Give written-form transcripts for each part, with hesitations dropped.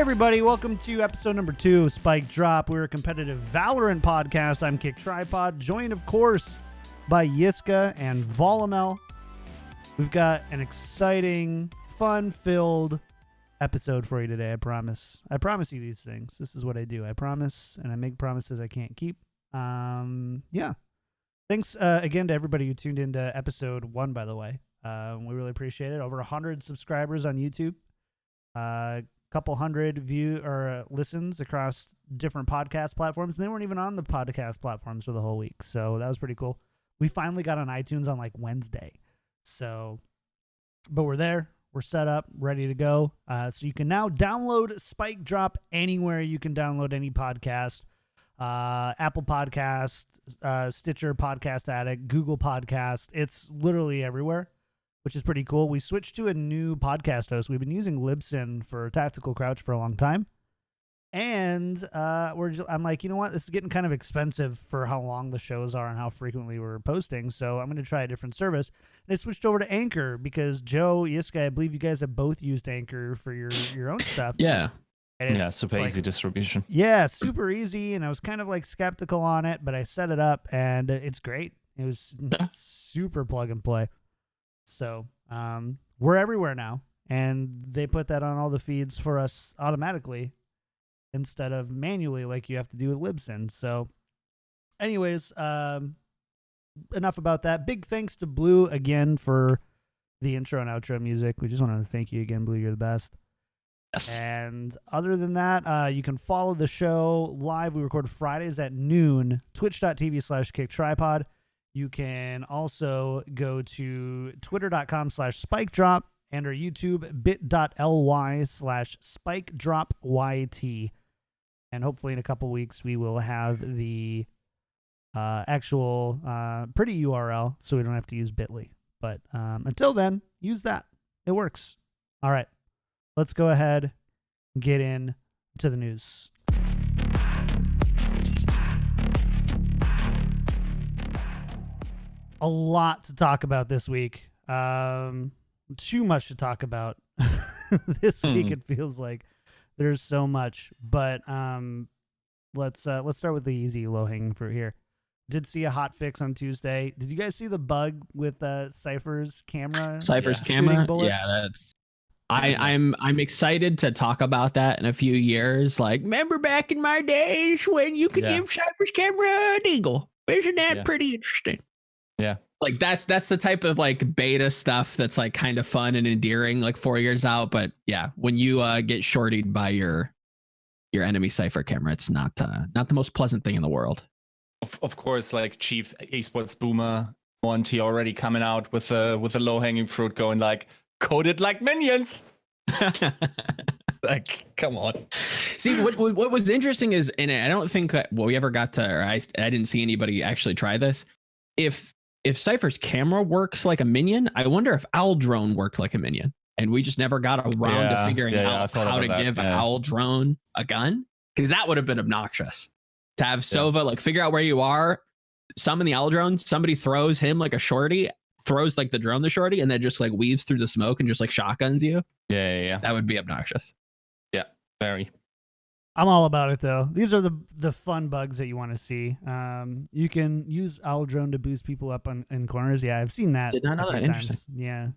everybody, welcome to episode number 2 of Spike Drop. We're a competitive Valorant podcast. I'm KickedTripod, joined, of course, by Yiska and Volamel. We've got an exciting, fun-filled episode for you today, I promise. I promise you these things. This is what I do. I promise, and I make promises I can't keep. Yeah. Thanks again to everybody who tuned into episode 1, by the way. We really appreciate it. Over 100 subscribers on YouTube. Couple hundred listens across different podcast platforms, and they weren't even on the podcast platforms for the whole week, so that was pretty cool. We finally got on iTunes on like Wednesday, but we're there, we're set up, ready to go. So you can now download Spike Drop anywhere you can download any podcast. Apple Podcast, Stitcher, Podcast Addict, Google Podcast. It's literally everywhere, which is pretty cool. We switched to a new podcast host. We've been using Libsyn for Tactical Crouch for a long time. And I'm like, you know what? This is getting kind of expensive for how long the shows are and how frequently we're posting. So I'm going to try a different service. And I switched over to Anchor because Joe, Yiska, I believe you guys have both used Anchor for your own stuff. Yeah. And yeah, super easy distribution. Yeah, super easy. And I was kind of like skeptical on it, but I set it up and it's great. It was super plug and play. So we're everywhere now, and they put that on all the feeds for us automatically instead of manually like you have to do with Libsyn. So anyways, enough about that. Big thanks to Blue again for the intro and outro music. We just wanted to thank you again, Blue. You're the best. Yes. And other than that, you can follow the show live. We record Fridays at noon, twitch.tv/KickedTripod. You can also go to twitter.com/spikedrop and our YouTube bit.ly/spikedropyt. And hopefully in a couple weeks we will have the actual pretty URL so we don't have to use bit.ly. But until then, use that. It works. All right. Let's go ahead and get into the news. A lot to talk about this week. Too much to talk about this week. It feels like there's so much, but let's start with the easy low-hanging fruit here. Did see a hot fix on Tuesday. Did you guys see the bug with Cypher's camera? Cypher's camera? Bullets? Yeah, that's. I'm excited to talk about that in a few years. Like, remember back in my days when you could give Cypher's camera an eagle? Isn't that pretty interesting? Yeah. Like that's the type of like beta stuff that's like kind of fun and endearing like 4 years out. But yeah, when you get shortied by your enemy Cypher camera, it's not the most pleasant thing in the world. Of course, like Chief Esports Boomer Monty already coming out with a low hanging fruit, going like coded like minions. Like, come on. See, what was interesting is, and I don't think we ever got to, or I didn't see anybody actually try this. If Cypher's camera works like a minion, I wonder if Owl Drone worked like a minion. And we just never got around to figuring out how to give Owl Drone a gun. Because that would have been obnoxious. To have Sova like figure out where you are, summon the Owl Drone, somebody throws him like a shorty, throws like the drone the shorty, and then just like weaves through the smoke and just like shotguns you. Yeah. That would be obnoxious. Yeah, very. I'm all about it, though. These are the fun bugs that you want to see. You can use Owl Drone to boost people up in corners. Yeah, I've seen that. Did not know that. Interesting. Yeah.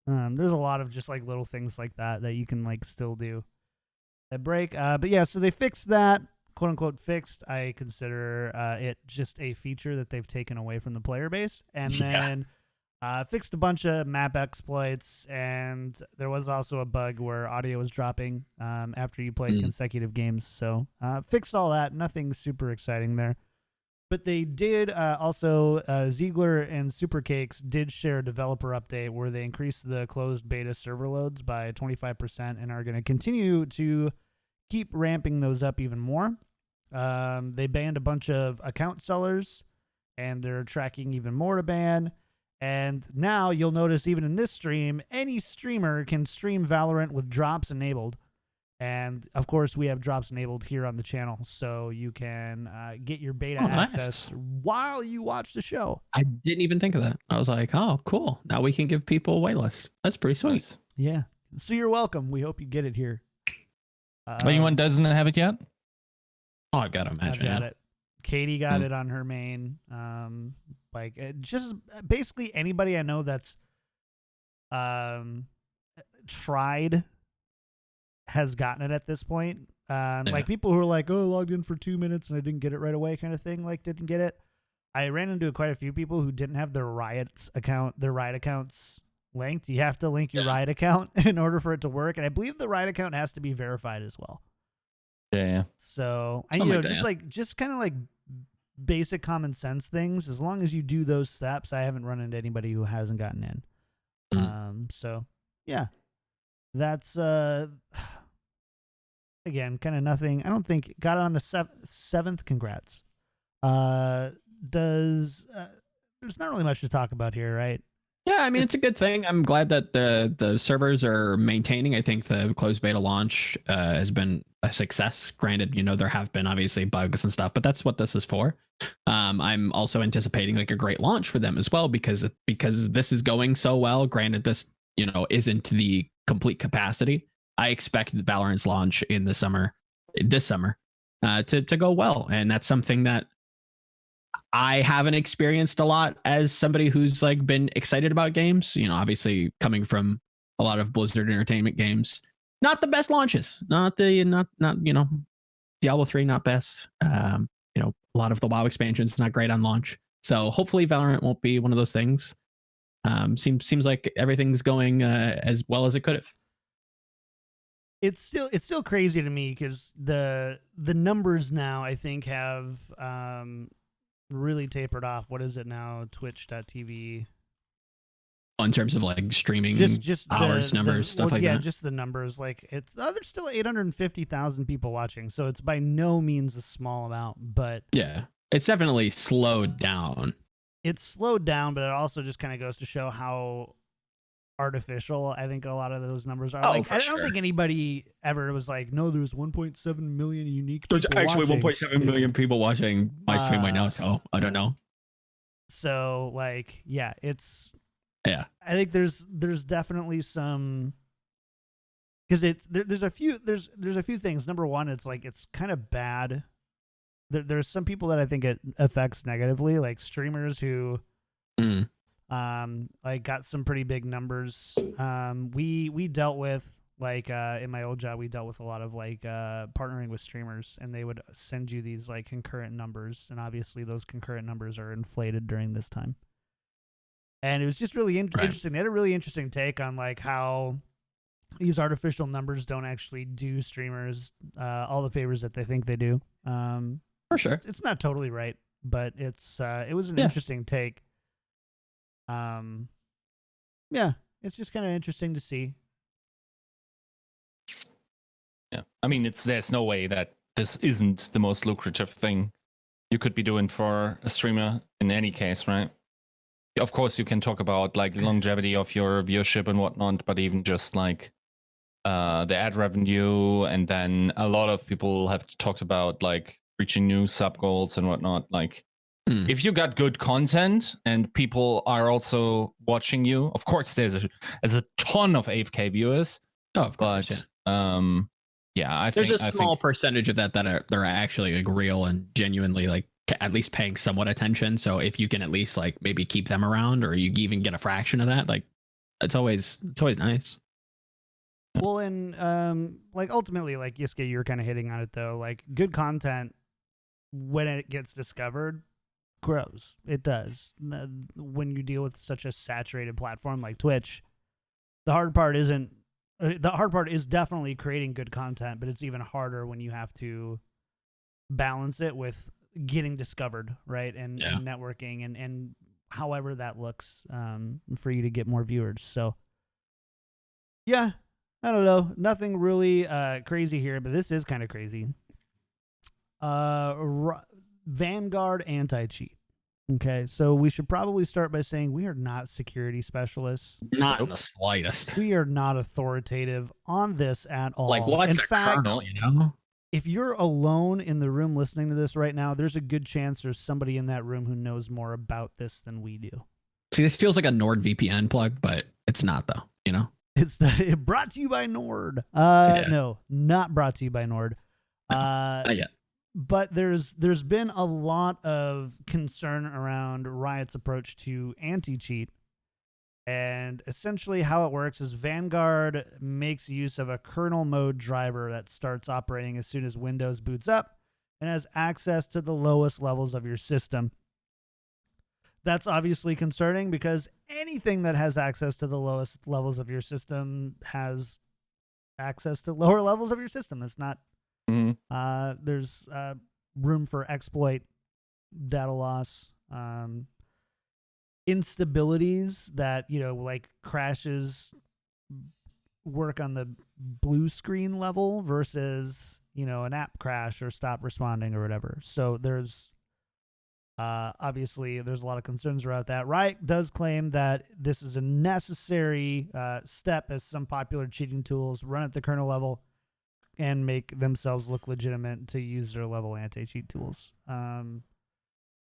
There's a lot of just like little things like that you can like still do at break. But yeah, so they fixed that, quote unquote fixed. I consider it just a feature that they've taken away from the player base. And then fixed a bunch of map exploits, and there was also a bug where audio was dropping after you played consecutive games. So fixed all that. Nothing super exciting there. But they did also, Ziegler and Supercakes did share a developer update where they increased the closed beta server loads by 25% and are going to continue to keep ramping those up even more. They banned a bunch of account sellers, and they're tracking even more to ban. And now you'll notice even in this stream, any streamer can stream Valorant with drops enabled. And, of course, we have drops enabled here on the channel, so you can get your beta access while you watch the show. I didn't even think of that. I was like, oh, cool. Now we can give people waitlist. That's pretty sweet. Yeah. So you're welcome. We hope you get it here. Anyone doesn't have it yet? Oh, I gotta I've imagine. got Yeah. it. Katie got it on her main. Like just basically anybody I know that's tried has gotten it at this point. Like people who are like, oh, I logged in for 2 minutes and I didn't get it right away, kind of thing. Like didn't get it. I ran into quite a few people who didn't have their Riot accounts linked. You have to link your Riot account in order for it to work, and I believe the Riot account has to be verified as well. Yeah. So Something like just kind of like basic common sense things. As long as you do those steps, I haven't run into anybody who hasn't gotten in. So yeah, that's again kind of nothing. I don't think got it on the 7th. Congrats. There's not really much to talk about here, right? Yeah, I mean, it's a good thing. I'm glad that the servers are maintaining. I think the closed beta launch has been a success. Granted, there have been obviously bugs and stuff, but that's what this is for. I'm also anticipating like a great launch for them as well because this is going so well. Granted, this isn't the complete capacity. I expect the Valorant's launch in this summer, to go well, and that's something that I haven't experienced a lot as somebody who's like been excited about games. Obviously coming from a lot of Blizzard Entertainment games, not the best launches, not Diablo 3, not best. A lot of the WoW expansions not great on launch. So hopefully Valorant won't be one of those things. Seems like everything's going as well as it could have. It's still crazy to me because the numbers now I think have really tapered off. What is it now? Twitch.tv. In terms of like streaming, just hours, numbers, stuff like that. Just the numbers. Like there's still 850,000 people watching, so it's by no means a small amount. But yeah, it's definitely slowed down. It's slowed down, but it also just kind of goes to show how artificial I think a lot of those numbers are. I don't think anybody ever was like, no, there's 1.7 million unique people. There's actually watching. 1.7 million people watching my stream right now, so I don't know. So I think there's definitely some, because there's a few things. Number one, it's like it's kind of bad. There's some people that I think it affects negatively, like streamers who got some pretty big numbers. We dealt with in my old job, we dealt with a lot of partnering with streamers, and they would send you these like concurrent numbers, and obviously those concurrent numbers are inflated during this time. And it was just really interesting. They had a really interesting take on like how these artificial numbers don't actually do streamers all the favors that they think they do. For sure, it's not totally right, but it was an interesting take. It's just kind of interesting to see. Yeah, I mean, there's no way that this isn't the most lucrative thing you could be doing for a streamer in any case, right? Of course, you can talk about like the longevity of your viewership and whatnot, but even just like the ad revenue, and then a lot of people have talked about like reaching new sub goals and whatnot. Like, if you got good content and people are also watching you, of course, there's a ton of AFK viewers. Oh, of course, but I think there's a small percentage of that are actually like real and genuinely like at least paying somewhat attention. So if you can at least like maybe keep them around, or you even get a fraction of that, like it's always nice. Well, and ultimately, like Yiska, you were kind of hitting on it though. Like good content, when it gets discovered, grows. It does. When you deal with such a saturated platform like Twitch, the hard part is definitely creating good content, but it's even harder when you have to balance it with getting discovered, right? And networking and however that looks for you to get more viewers. So yeah, I don't know. Nothing really crazy here, but this is kind of crazy. Vanguard anti-cheat. Okay, so we should probably start by saying we are not security specialists. Not in the slightest. We are not authoritative on this at all. Like, what's in a fact, kernel, you know? If you're alone in the room listening to this right now, there's a good chance there's somebody in that room who knows more about this than we do. See, this feels like a NordVPN plug, but it's not though, you know? brought to you by Nord. Yeah. No, not brought to you by Nord. Not yet. But there's been a lot of concern around Riot's approach to anti-cheat. And essentially how it works is Vanguard makes use of a kernel mode driver that starts operating as soon as Windows boots up and has access to the lowest levels of your system. That's obviously concerning because anything that has access to the lowest levels of your system has access to lower levels of your system. It's not, there's room for exploit, data loss, instabilities that, like crashes work on the blue screen level versus, an app crash or stop responding or whatever. So there's obviously there's a lot of concerns about that. Riot does claim that this is a necessary step as some popular cheating tools run at the kernel level and make themselves look legitimate to user level anti-cheat tools.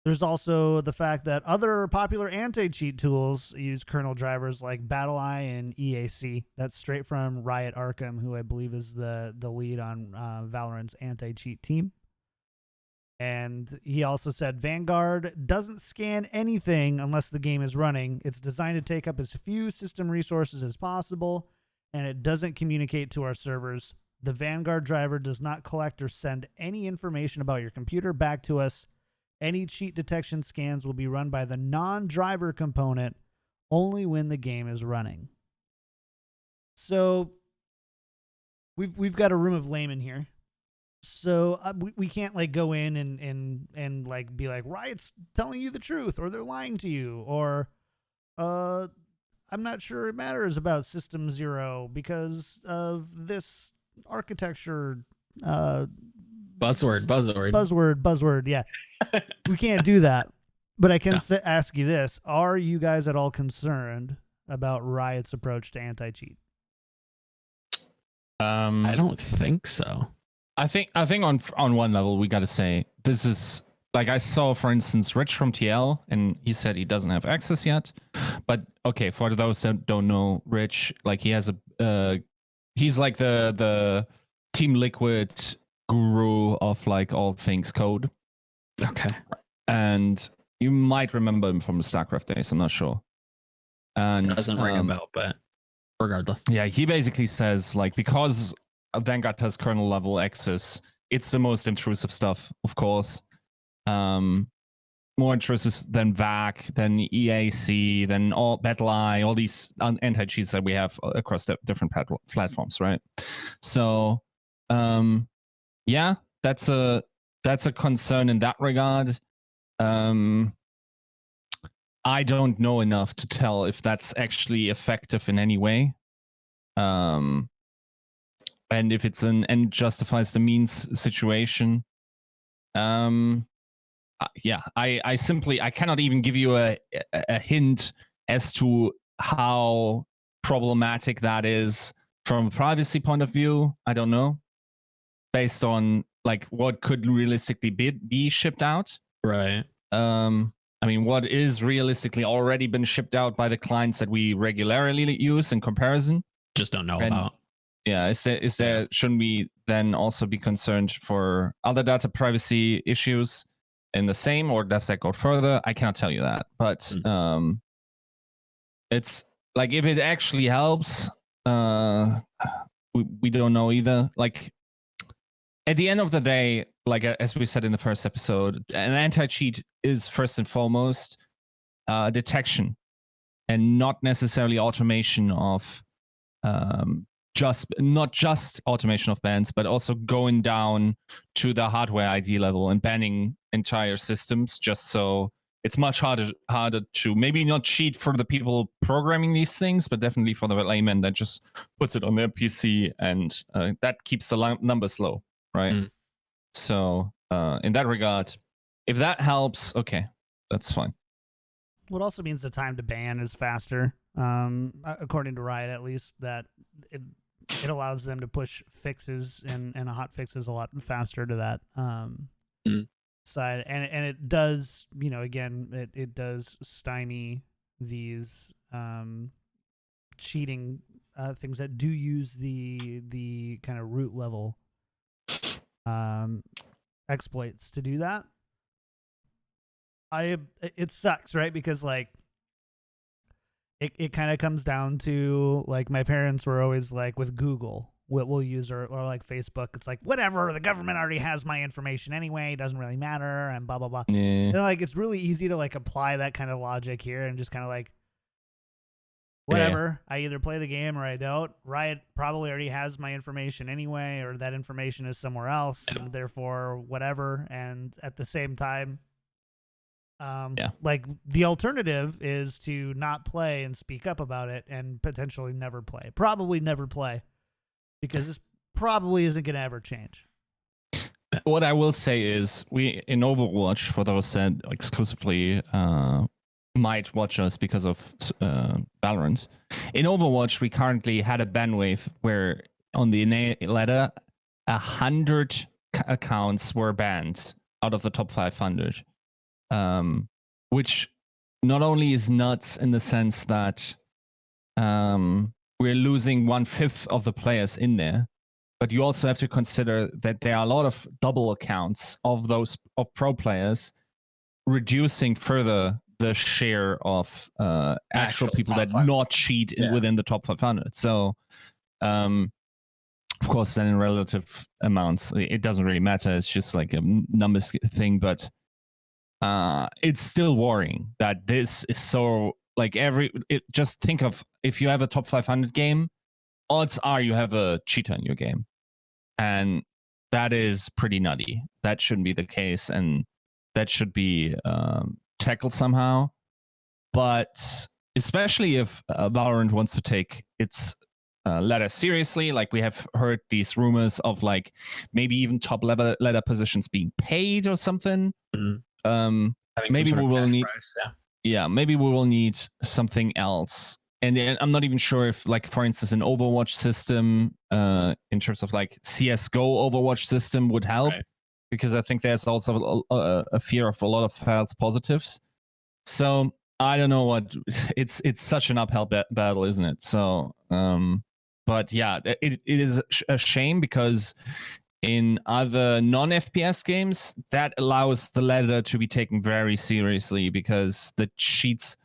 There's also the fact that other popular anti-cheat tools use kernel drivers like BattleEye and EAC. That's straight from Riot Arkham, who I believe is the lead on Valorant's anti-cheat team. And he also said Vanguard doesn't scan anything unless the game is running. It's designed to take up as few system resources as possible, and it doesn't communicate to our servers. The Vanguard driver does not collect or send any information about your computer back to us. Any cheat detection scans will be run by the non-driver component only when the game is running. So we've got a room of laymen here. So we can't like go in and like be like Riot's telling you the truth or they're lying to you or I'm not sure it matters about System 0 because of this architecture. Buzzword. Yeah. We can't do that. But I can ask you this. Are you guys at all concerned about Riot's approach to anti-cheat? I don't think so. I think on one level we got to say this is like I saw, for instance, Rich from TL, and he said he doesn't have access yet. But okay, for those that don't know, Rich, like he has he's like the Team Liquid guru of like all things code. Okay. And you might remember him from the StarCraft days. I'm not sure. And doesn't ring a bell, but regardless. Yeah, he basically says like because Vanguard has kernel level access, it's the most intrusive stuff, of course. More intrusive than VAC, than EAC, than all BattleEye, all these anti-cheats that we have across the different platforms, right? So, yeah, that's a concern in that regard. I don't know enough to tell if that's actually effective in any way. And if it's an end justifies the means situation. Yeah, I cannot even give you a hint as to how problematic that is from a privacy point of view. I don't know, based on like what could realistically be shipped out. Right. I mean, what is realistically already been shipped out by the clients that we regularly use in comparison? Just don't know about. Yeah, is there shouldn't we then also be concerned for other data privacy issues in the same, or does that go further? I cannot tell you that, but it's like if it actually helps, we don't know either. Like at the end of the day, like as we said in the first episode, an anti-cheat is first and foremost detection, and not necessarily automation of not just automation of bans, but also going down to the hardware ID level and banning entire systems, just so it's much harder to maybe not cheat for the people programming these things, but definitely for the layman that just puts it on their PC, and that keeps the numbers low, right? So in that regard, if that helps, okay, that's fine. Well, it also means the time to ban is faster, according to Riot at least, that it allows them to push fixes and hot fixes a lot faster to that side. And it does, again, it does stymie these cheating things that do use the kind of root level exploits to do that. It sucks, right? Because like it kind of comes down to like my parents were always like with Google, what we'll use or like Facebook. It's like whatever, the government already has my information anyway. It doesn't really matter and blah blah blah. Yeah. And like it's really easy to like apply that kind of logic here and just kind of like whatever. I either play the game or I don't. Riot probably already has my information anyway, or that information is somewhere else, and therefore whatever. And at the same time, like the alternative is to not play and speak up about it and potentially never play. Probably never play, because this probably isn't going to ever change. What I will say is, we in Overwatch, for those that exclusively might watch us because of Valorant, in Overwatch we currently had a ban wave where on the innate ladder 100 accounts were banned out of the top 500, which not only is nuts in the sense that we're losing 1/5 of the players in there, but you also have to consider that there are a lot of double accounts of those of pro players, reducing further the share of actual people that not cheat within the top 500. So, of course, then in relative amounts, it doesn't really matter. It's just like a numbers thing, but it's still worrying that this is so like just think of if you have a top 500 game, odds are you have a cheater in your game, and that is pretty nutty. That shouldn't be the case, and that should be tackled somehow. But especially if Valorant wants to take its ladder seriously, like we have heard these rumors of like maybe even top level ladder positions being paid or something. Maybe we will need price, maybe we will need something else. And I'm not even sure if, like, for instance, an Overwatch system in terms of like CSGO Overwatch system would help, right? Because I think there's also a fear of a lot of false positives. So I don't know what it's such an uphill battle, isn't it? So, but yeah, it is a shame because in other non-FPS games, that allows the ladder to be taken very seriously because the cheats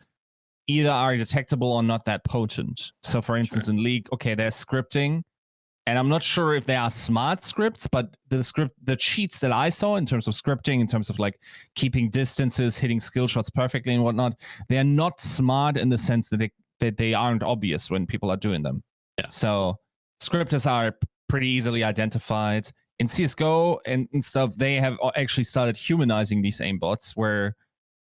either are detectable or not that potent. So for instance, in League, okay, there's scripting, and I'm not sure if they are smart scripts, but the cheats that I saw in terms of scripting, in terms of like keeping distances, hitting skill shots perfectly and whatnot, they're not smart in the sense that they aren't obvious when people are doing them. Yeah. So scripters are pretty easily identified. In CSGO and stuff, they have actually started humanizing these aimbots where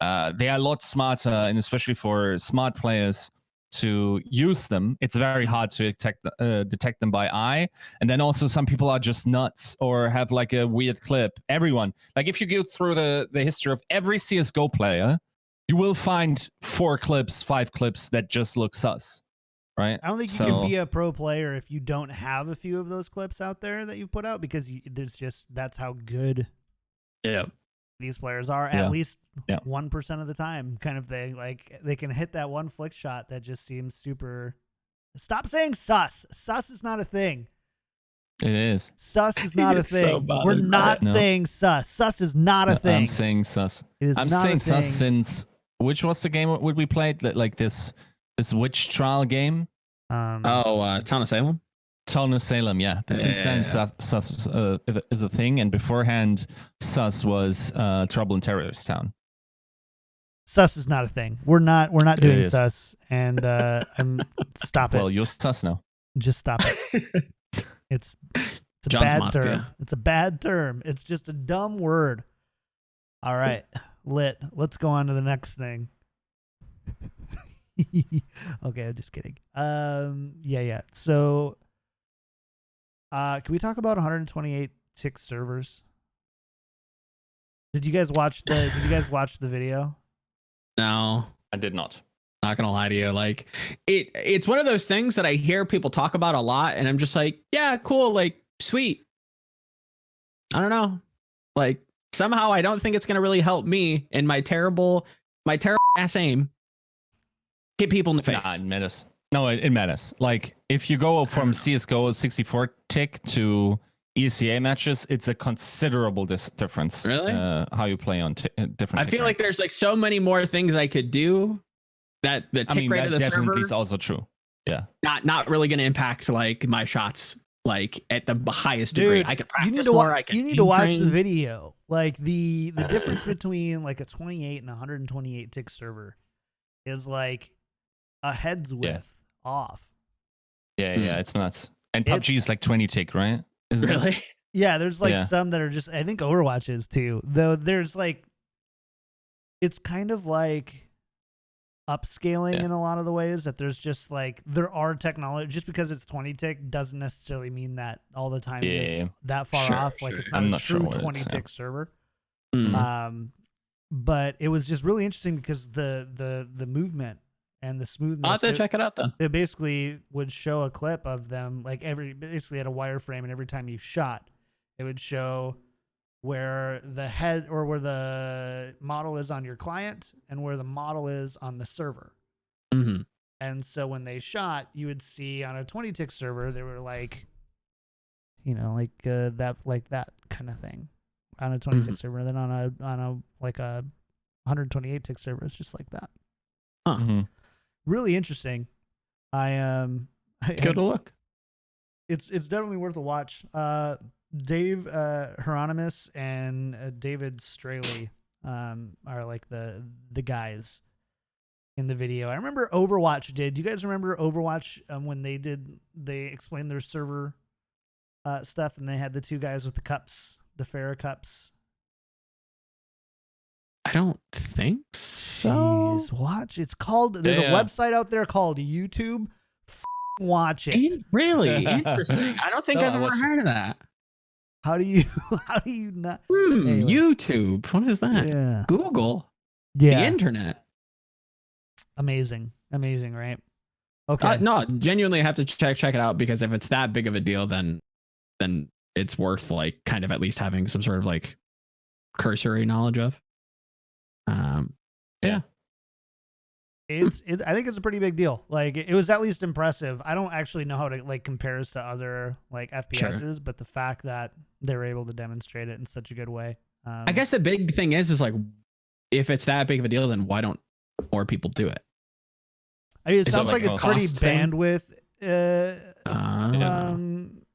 they are a lot smarter, and especially for smart players to use them, it's very hard to detect them by eye. And then also some people are just nuts or have like a weird clip. Everyone, like if you go through the history of every CSGO player, you will find 4 clips, 5 clips that just look sus. Right? I don't think you can be a pro player if you don't have a few of those clips out there that you've put out, because there's just that's how good these players are, at least 1% of the time, kind of thing. Like they can hit that one flick shot that just seems super. Stop saying sus. Sus is not a thing. It is. Sus is not a thing. We're not saying sus. Sus is not a thing. I'm saying sus. I'm saying sus since which was the game we played, like this witch trial game? Town of Salem? Town of Salem, yeah. The Insane sus is a thing, and beforehand, sus was Trouble in Terrorist Town. Sus is not a thing. We're not doing sus, and stop it. Well, you're sus now. Just stop it. It's a bad term. It's a bad term. It's just a dumb word. All right, lit. Let's go on to the next thing. Okay, I'm just kidding. Yeah. So, can we talk about 128 tick servers? Did you guys watch the video? No, I did not. Not gonna lie to you. Like it's one of those things that I hear people talk about a lot, and I'm just like, yeah, cool, like sweet. I don't know. Like somehow I don't think it's gonna really help me in my terrible ass aim. Hit people in the face. Nah, menace. No, it matters. Like if you go from CS:GO 64 tick to ECA matches, it's a considerable difference. Really? How you play on different. I feel like there's like so many more things I could do that the tick rate of the server is also true. Yeah. Not really going to impact like my shots like at the highest degree. I can practice more. You need to watch the video. Like the difference between like a 28 and 128 tick server is like a head's width off. Yeah, it's nuts. And PUBG is like 20 tick, right? Really? Yeah, there's like some that are just, I think Overwatch is too. Though there's like, it's kind of like upscaling in a lot of the ways that there's just like, there are technology, just because it's 20 tick doesn't necessarily mean that all the time is that far off. Like it's not a true 20 tick server. But it was just really interesting because the movement and the smoothness. I'll have to check it out then. It basically would show a clip of them, like basically at a wireframe, and every time you shot, it would show where the head or where the model is on your client and where the model is on the server. Mm-hmm. And so when they shot, you would see on a 20 tick server, they were like, like that kind of thing on a 20 tick server. Then on a like a 128 tick server, it's just like that. Really interesting. Go to look. It's definitely worth a watch. Dave Hieronymus and David Straley are like the guys in the video. I remember Overwatch did. Do you guys remember Overwatch when they explained their server stuff, and they had the two guys with the cups, the Farrah cups? I don't think so. Jeez, watch. It's called. There's a website out there called YouTube. Watch it. Really interesting. I don't think I've ever heard of that. How do you not? Anyway. YouTube. What is that? Yeah. Google. Yeah. The internet. Amazing, right? Okay. No, genuinely, I have to check it out, because if it's that big of a deal, then it's worth like kind of at least having some sort of like cursory knowledge of. Yeah. It's I think it's a pretty big deal. Like it was at least impressive. I don't actually know how to like compares to other like FPSs, but the fact that they were able to demonstrate it in such a good way. I guess the big thing is like, if it's that big of a deal, then why don't more people do it? I mean, it sounds like it's pretty bandwidth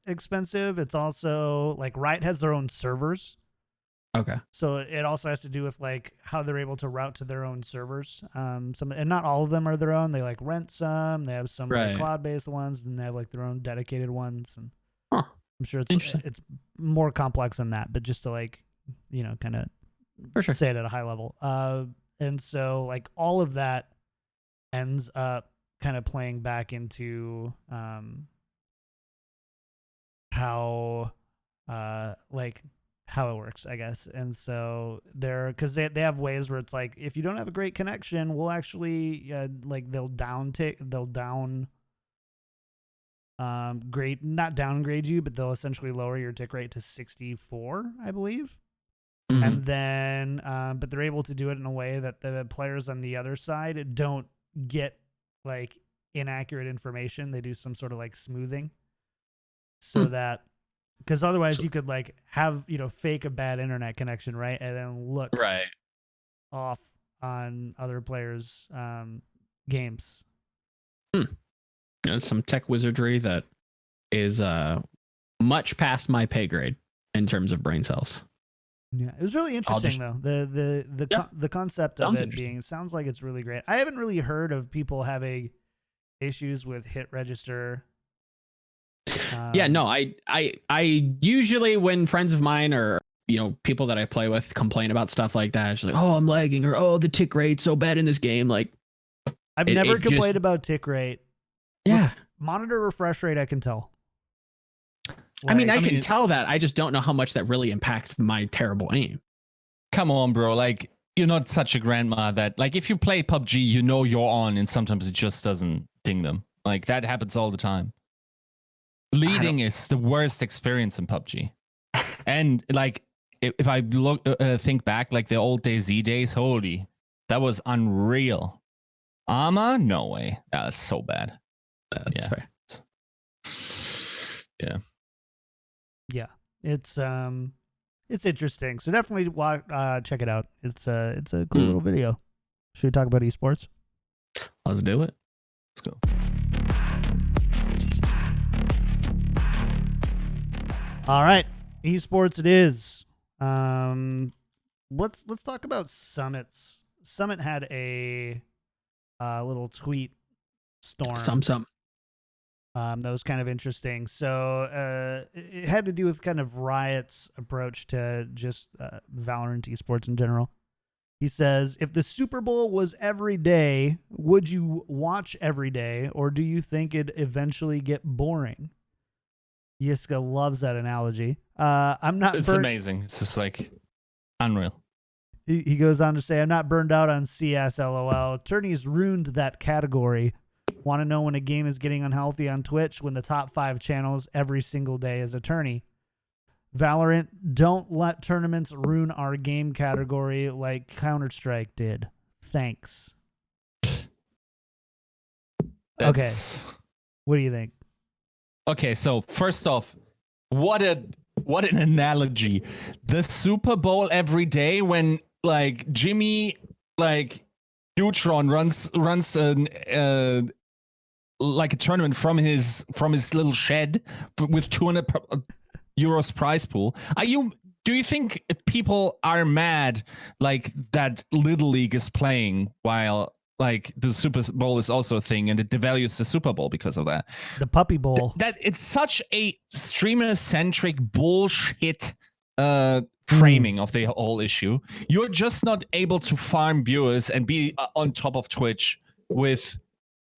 expensive. It's also like Riot has their own servers. Okay. So it also has to do with like how they're able to route to their own servers. And not all of them are their own. They like rent some. They have some like, cloud-based ones, and they have like their own dedicated ones. And I'm sure it's more complex than that. But just to like, kind of say it at a high level. And so like all of that ends up kind of playing back into how how it works, I guess. And so because they have ways where it's like, if you don't have a great connection, we'll actually they'll not downgrade you, but they'll essentially lower your tick rate to 64, I believe. And then but they're able to do it in a way that the players on the other side don't get like inaccurate information. They do some sort of like smoothing so that, because otherwise you could like have, fake a bad internet connection, right? And then look off on other players' games. Some tech wizardry that is much past my pay grade in terms of brain cells. Yeah, it was really interesting though. The concept of it sounds like it's really great. I haven't really heard of people having issues with hit register. I usually, when friends of mine or people that I play with complain about stuff like that, it's like, oh, I'm lagging, or oh, the tick rate's so bad in this game. Like, I've never complained about tick rate. Yeah, monitor refresh rate, I can tell. Like, I can tell that. I just don't know how much that really impacts my terrible aim. Come on, bro. Like, you're not such a grandma that, like, if you play PUBG, you're on, and sometimes it just doesn't ding them. Like, that happens all the time. Leading is the worst experience in PUBG. And, like, if I think back, like, the old DayZ days, holy, that was unreal. Arma? No way. That was so bad. That's fair. Yeah. Yeah, it's interesting. So definitely check it out. It's a cool little video. Should we talk about esports? Let's do it. Let's go. All right, esports it is. Let's talk about summits. Summit had a little tweet storm. That was kind of interesting. So it had to do with kind of Riot's approach to just Valorant esports in general. He says, if the Super Bowl was every day, would you watch every day, or do you think it'd eventually get boring? Yiska loves that analogy. I'm not. It's amazing. It's just like unreal. He goes on to say, I'm not burned out on CS, lol. Tourneys ruined that category. Want to know when a game is getting unhealthy on Twitch when the top 5 channels every single day is a tourney? Valorant, don't let tournaments ruin our game category like Counter-Strike did. Thanks. Okay. What do you think? Okay, so first off, what an analogy. The Super Bowl every day when like Jimmy like Neutron runs like a tournament from his little shed with 200 euros prize pool. Do you think people are mad like that Little League is playing while like the Super Bowl is also a thing and it devalues the Super Bowl because of that? The Puppy Bowl. That it's such a streamer-centric bullshit framing of the whole issue. You're just not able to farm viewers and be on top of Twitch with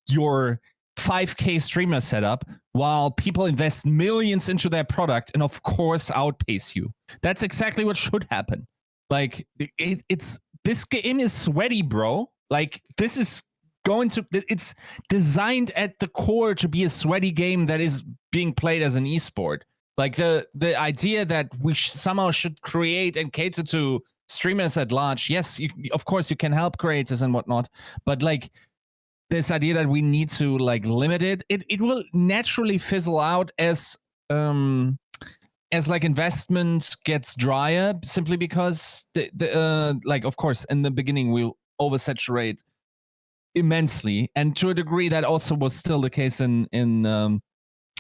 your 5K streamer setup while people invest millions into their product and of course outpace you. That's exactly what should happen. Like it's this game is sweaty, bro. Like this is it's designed at the core to be a sweaty game that is being played as an esport. Like the idea that we somehow should create and cater to streamers at large. Yes, of course you can help creators and whatnot, but like this idea that we need to like limit it will naturally fizzle out as like investment gets drier, simply because the like of course in the beginning we'll oversaturate immensely, and to a degree that also was still the case in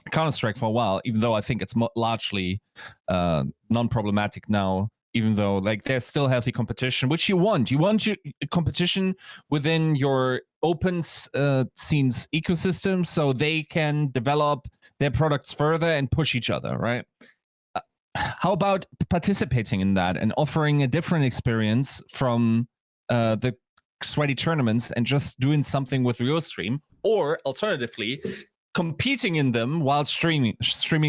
Counter-Strike for a while, even though I think it's largely non-problematic now, even though like there's still healthy competition, which you want your competition within your open scenes ecosystem so they can develop their products further and push each other, right? How about participating in that and offering a different experience from the sweaty tournaments and just doing something with your stream, or alternatively competing in them while streaming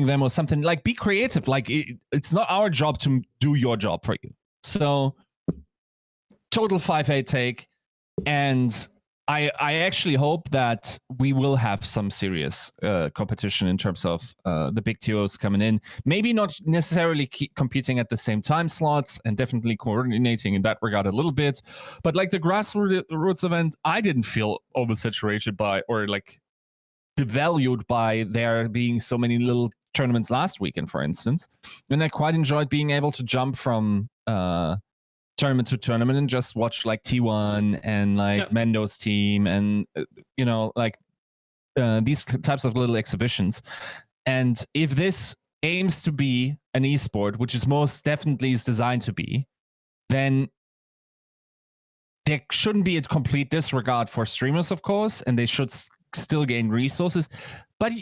them or something? Like, be creative. Like it's not our job to do your job for you. So total 5-8 take, and I actually hope that we will have some serious competition in terms of the big TOs coming in. Maybe not necessarily competing at the same time slots, and definitely coordinating in that regard a little bit. But like the grassroots event, I didn't feel oversaturated by or like devalued by there being so many little tournaments last weekend, for instance. And I quite enjoyed being able to jump from tournament to tournament and just watch like T1 and like Mendo's team and like these types of little exhibitions. And if this aims to be an esport, which is most definitely is designed to be, then there shouldn't be a complete disregard for streamers, of course, and they should still gain resources. But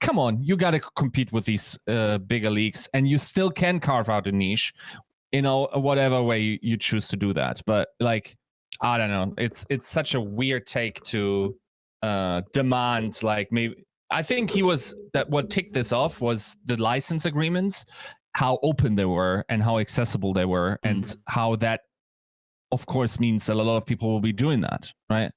come on, you got to compete with these bigger leagues, and you still can carve out a niche, whatever way you choose to do that. But like, I don't know, it's such a weird take to demand. Like, maybe I think what ticked this off was the license agreements, how open they were and how accessible they were, and how that, of course, means that a lot of people will be doing that, right?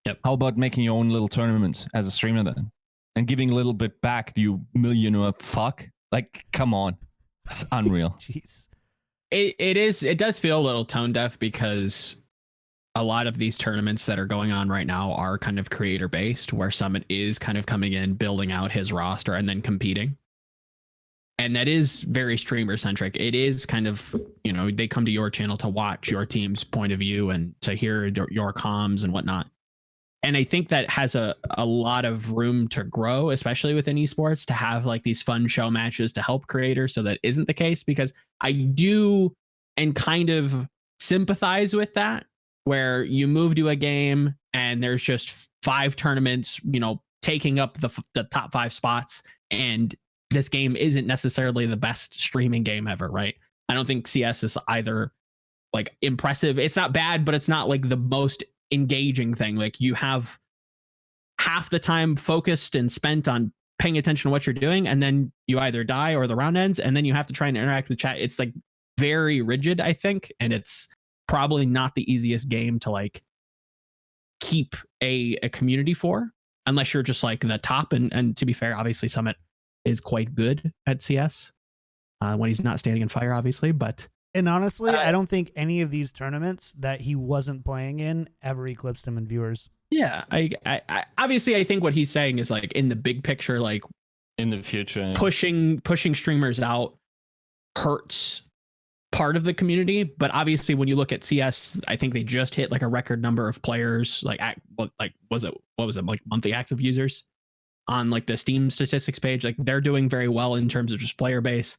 Yep. How about making your own little tournament as a streamer then, and giving a little bit back, you millionaire fuck? Like, come on, it's unreal. Jeez. It does feel a little tone deaf, because a lot of these tournaments that are going on right now are kind of creator based, where Summit is kind of coming in, building out his roster and then competing. And that is very streamer centric. It is kind of, they come to your channel to watch your team's point of view and to hear your comms and whatnot. And I think that has a lot of room to grow, especially within esports, to have like these fun show matches to help creators. So that isn't the case, because I do and kind of sympathize with that, where you move to a game and there's just 5 tournaments, taking up the top 5 spots, and this game isn't necessarily the best streaming game ever, right? I don't think CS is either like impressive. It's not bad, but it's not like the most engaging thing. Like, you have half the time focused and spent on paying attention to what you're doing, and then you either die or the round ends, and then you have to try and interact with chat. It's like very rigid, I think, and it's probably not the easiest game to like keep a community for, unless you're just like the top. And to be fair, obviously Summit is quite good at CS when he's not standing in fire, obviously. And honestly, I don't think any of these tournaments that he wasn't playing in ever eclipsed him in viewers. Yeah, I obviously I think what he's saying is like in the big picture, like in the future, pushing streamers out hurts part of the community. But obviously, when you look at CS, I think they just hit like a record number of players. Like what was it like monthly active users on like the Steam statistics page? Like, they're doing very well in terms of just player base.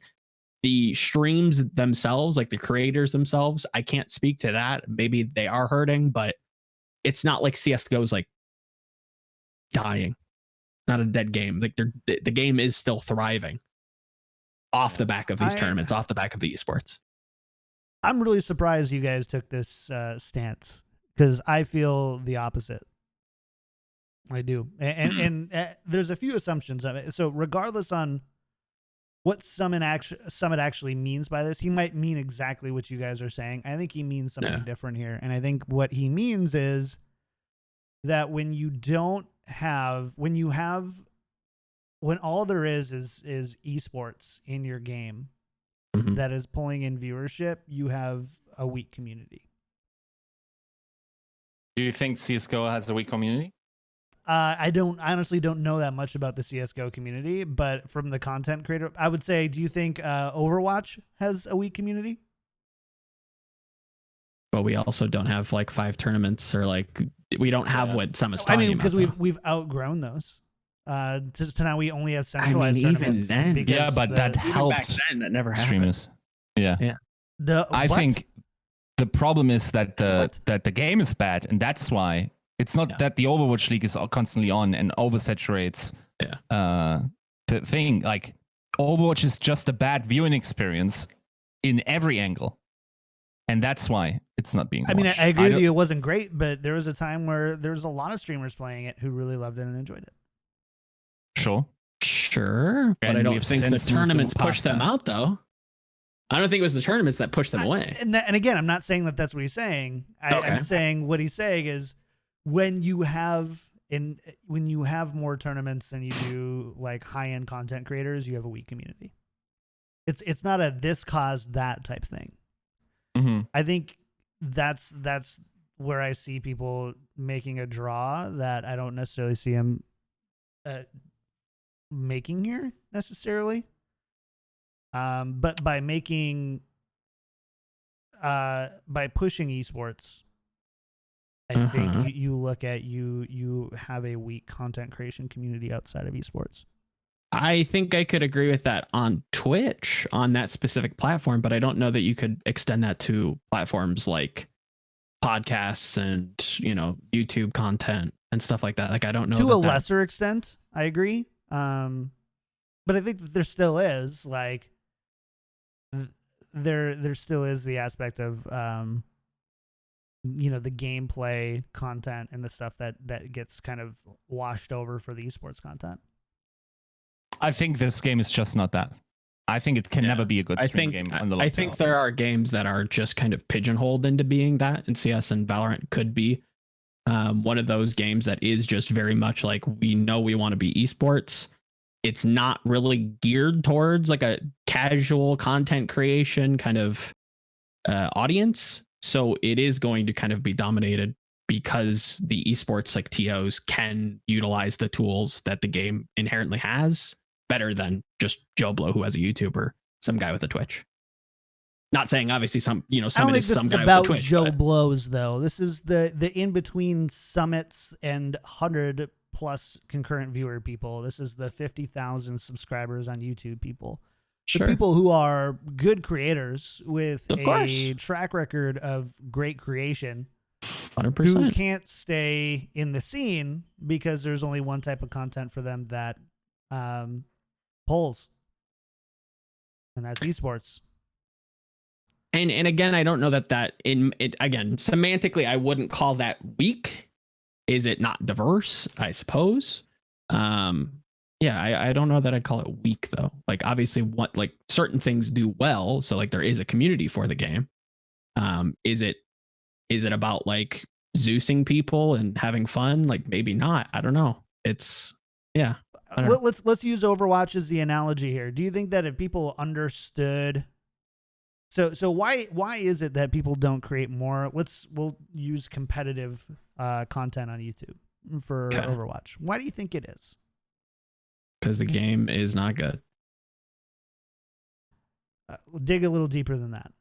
The streams themselves, like the creators themselves, I can't speak to that. Maybe they are hurting, but it's not like CSGO's like dying. Not a dead game. Like, the game is still thriving off the back of these tournaments, off the back of the esports. I'm really surprised you guys took this stance, because I feel the opposite. I do. And there's a few assumptions of it. So regardless on what Summit actually means by this, he might mean exactly what you guys are saying. I think he means something different here. And I think what he means is that when all there is esports in your game that is pulling in viewership, you have a weak community. Do you think CSGO has a weak community? I honestly don't know that much about the CSGO community, but from the content creator, I would say, do you think Overwatch has a weak community? But we also don't have like 5 tournaments, or like we don't have what Summit's talking about. Because we've outgrown those. To now we only have centralized tournaments. Even then, but that helped. Back then, that never happened. Streamers. Yeah. I think the problem is that the game is bad, and that's why. It's not that the Overwatch League is constantly on and oversaturates the thing. Like, Overwatch is just a bad viewing experience in every angle. And that's why it's not being watched. I mean, I agree with you. It wasn't great, but there was a time where there was a lot of streamers playing it who really loved it and enjoyed it. Sure. But I don't think the tournaments pushed them out, though. I don't think it was the tournaments that pushed them away. And again, I'm not saying that that's what he's saying. I'm saying what he's saying is, when you have more tournaments than you do like high-end content creators, you have a weak community. It's not a this caused that type thing. I think that's where I see people making a draw that I don't necessarily see him making here necessarily. But by pushing esports, I think you look at you have a weak content creation community outside of esports. I think I could agree with that on Twitch, on that specific platform, but I don't know that you could extend that to platforms like podcasts and, YouTube content and stuff like that. Like, I don't know. To a lesser extent, I agree. But I think that there still is like there still is the aspect of the gameplay content and the stuff that gets kind of washed over for the esports content. I think this game is just not that. I think it can never be a good stream game. I think there are games that are just kind of pigeonholed into being that, and CS and Valorant could be one of those games that is just very much like, we know we want to be esports. It's not really geared towards like a casual content creation kind of audience. So it is going to kind of be dominated because the esports like TOs can utilize the tools that the game inherently has better than just Joe Blow, who has a YouTuber, some guy with a Twitch. Not saying obviously I don't think Summit is this some is guy about with a Twitch. Joe But Blows though. This is the in between summits and 100 plus concurrent viewer people. This is the 50,000 subscribers on YouTube people. The sure. people who are good creators with Of a course. track record of great creation, 100%. who can't stay in the scene because there's only one type of content for them that polls, and that's esports. And again, I don't know that in it again semantically, I wouldn't call that weak. Is it not diverse? I suppose. Yeah, I don't know that I'd call it weak though. Like obviously, what like certain things do well, so like there is a community for the game. Is it about like Zeusing people and having fun? Like maybe not. I don't know. It's yeah. I don't know. Let's use Overwatch as the analogy here. Do you think that if people understood, so why is it that people don't create more? We'll use competitive content on YouTube for Okay. Overwatch. Why do you think it is? Because the game is not good. Dig a little deeper than that.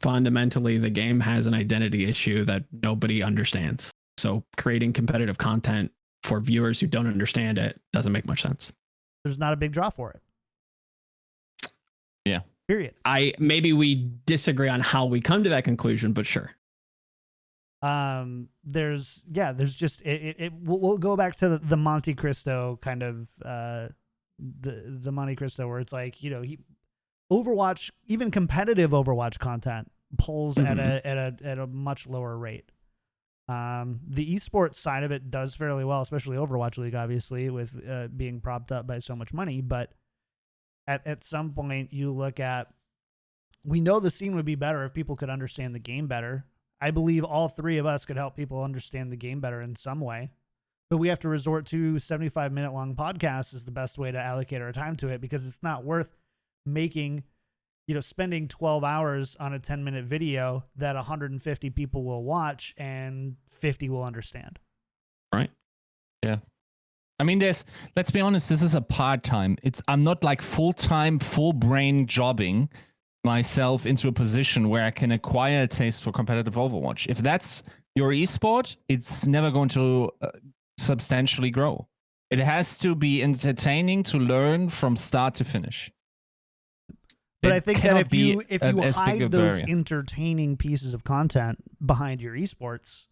Fundamentally, the game has an identity issue that nobody understands. So creating competitive content for viewers who don't understand it doesn't make much sense. There's not a big draw for it. Yeah. Period. Maybe we disagree on how we come to that conclusion, but sure. There's just we'll go back to the Monte Cristo kind of the Monte Cristo where it's like, you know, Overwatch, even competitive Overwatch content pulls at a much lower rate. The esports side of it does fairly well, especially Overwatch League, obviously, with being propped up by so much money. But at some point, you look at, we know the scene would be better if people could understand the game better. I believe all three of us could help people understand the game better in some way. But we have to resort to 75-minute long podcasts is the best way to allocate our time to it, because it's not worth spending 12 hours on a 10-minute video that 150 people will watch and 50 will understand. Right. Yeah. I mean, let's be honest, this is a part-time. I'm not like full-time, full-brain jobbing myself into a position where I can acquire a taste for competitive Overwatch. If that's your esport, it's never going to substantially grow. It has to be entertaining to learn from start to finish. But It I think that cannot if be you as big hide a those barrier. entertaining pieces of content behind your esports,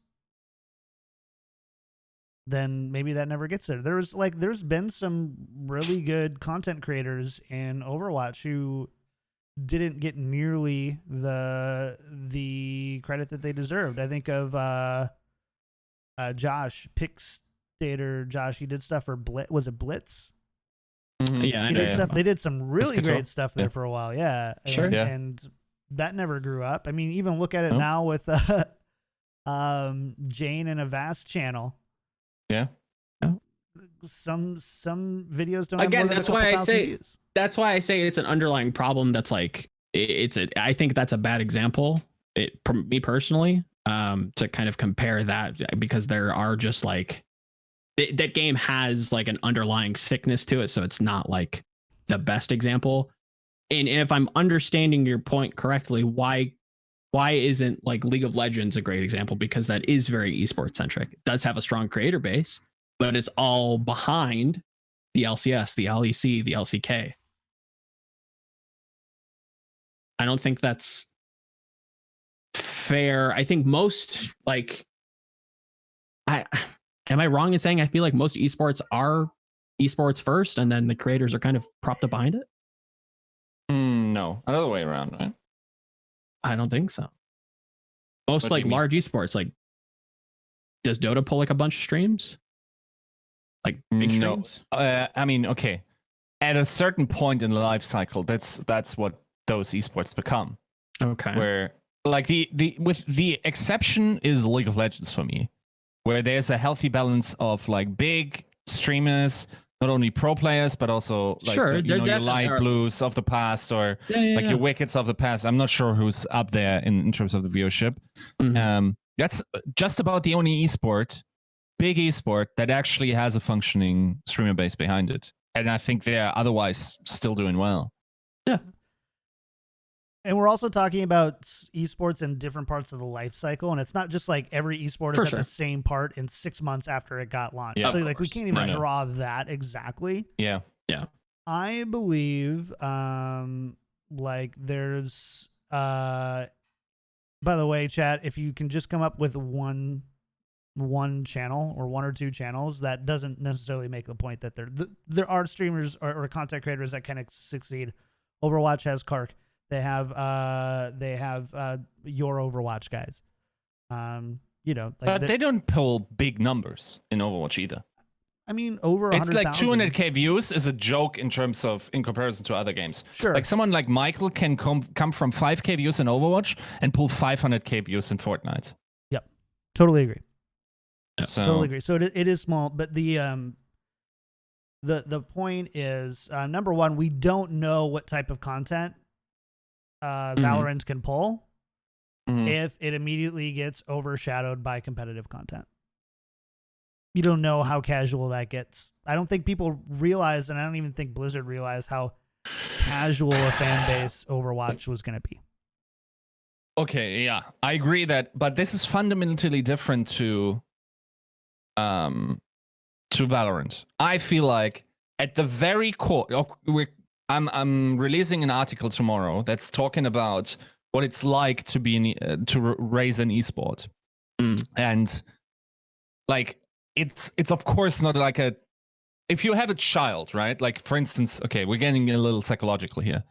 then maybe that never gets there. There's been some really good content creators in Overwatch who didn't get nearly the credit that they deserved. I think of Josh, Pickstater Josh. He did stuff for Blitz. Was it Blitz? Mhm. Yeah, I He know. did stuff. They did some really Control. great stuff there Yeah. for a while. Yeah. Sure. And, Yeah. and that never grew up. I mean, even look at it No. now with Jane and a Vast channel. Yeah. Some videos don't Again, have more than that's a why couple I thousand say- views. That's why I say it's an underlying problem. That's like I think that's a bad example. Me personally, to kind of compare that, because there are just like that game has like an underlying sickness to it, so it's not like the best example. And if I'm understanding your point correctly, why isn't like League of Legends a great example? Because that is very esports centric. It does have a strong creator base, but it's all behind the LCS, the LEC, the LCK. I don't think that's fair. I think most am I wrong in saying I feel like most esports are esports first and then the creators are kind of propped up behind it? No, another way around, right? I don't think so. Most What do like you mean? large esports, like does Dota pull like a bunch of streams? Like big No. streams? I mean, okay. At a certain point in the life cycle, that's what those esports become. Okay. Where like the exception is League of Legends for me, where there's a healthy balance of like big streamers, not only pro players, but also like Sure, you there know, your definitely light are. blues of the past, or like your wickets of the past. I'm not sure who's up there in terms of the viewership. Mhm. That's just about the only big esport that actually has a functioning streamer base behind it. And I think they're otherwise still doing well. Yeah. And we're also talking about esports in different parts of the life cycle, and it's not just like every esport is at the same part in 6 months after it got launched. Yeah, so like we can't even No. draw that exactly. Yeah. I believe like there's by the way, chat, if you can just come up with one channel or one or two channels, that doesn't necessarily make the point that there are streamers or content creators that can succeed. Overwatch has Kark. They have your Overwatch guys. You know, like but they don't pull big numbers in Overwatch either. I mean, over 100,000. It's like 200k views is a joke in comparison to other games. Sure. Like someone like Michael can come from 5k views in Overwatch and pull 500k views in Fortnite. Yep. Totally agree. So, Totally agree. So it is small, but the point is, number one, we don't know what type of content Valorant can pull if it immediately gets overshadowed by competitive content. You don't know how casual that gets. I don't think people realize, and I don't even think Blizzard realized how casual a fan base Overwatch was going to be. Okay, yeah, I agree that, but this is fundamentally different to Valorant. I feel like at the very core, I'm releasing an article tomorrow that's talking about what it's like to be raise an esport, and like it's of course not like if you have a child, right? Like for instance, okay, we're getting a little psychological here.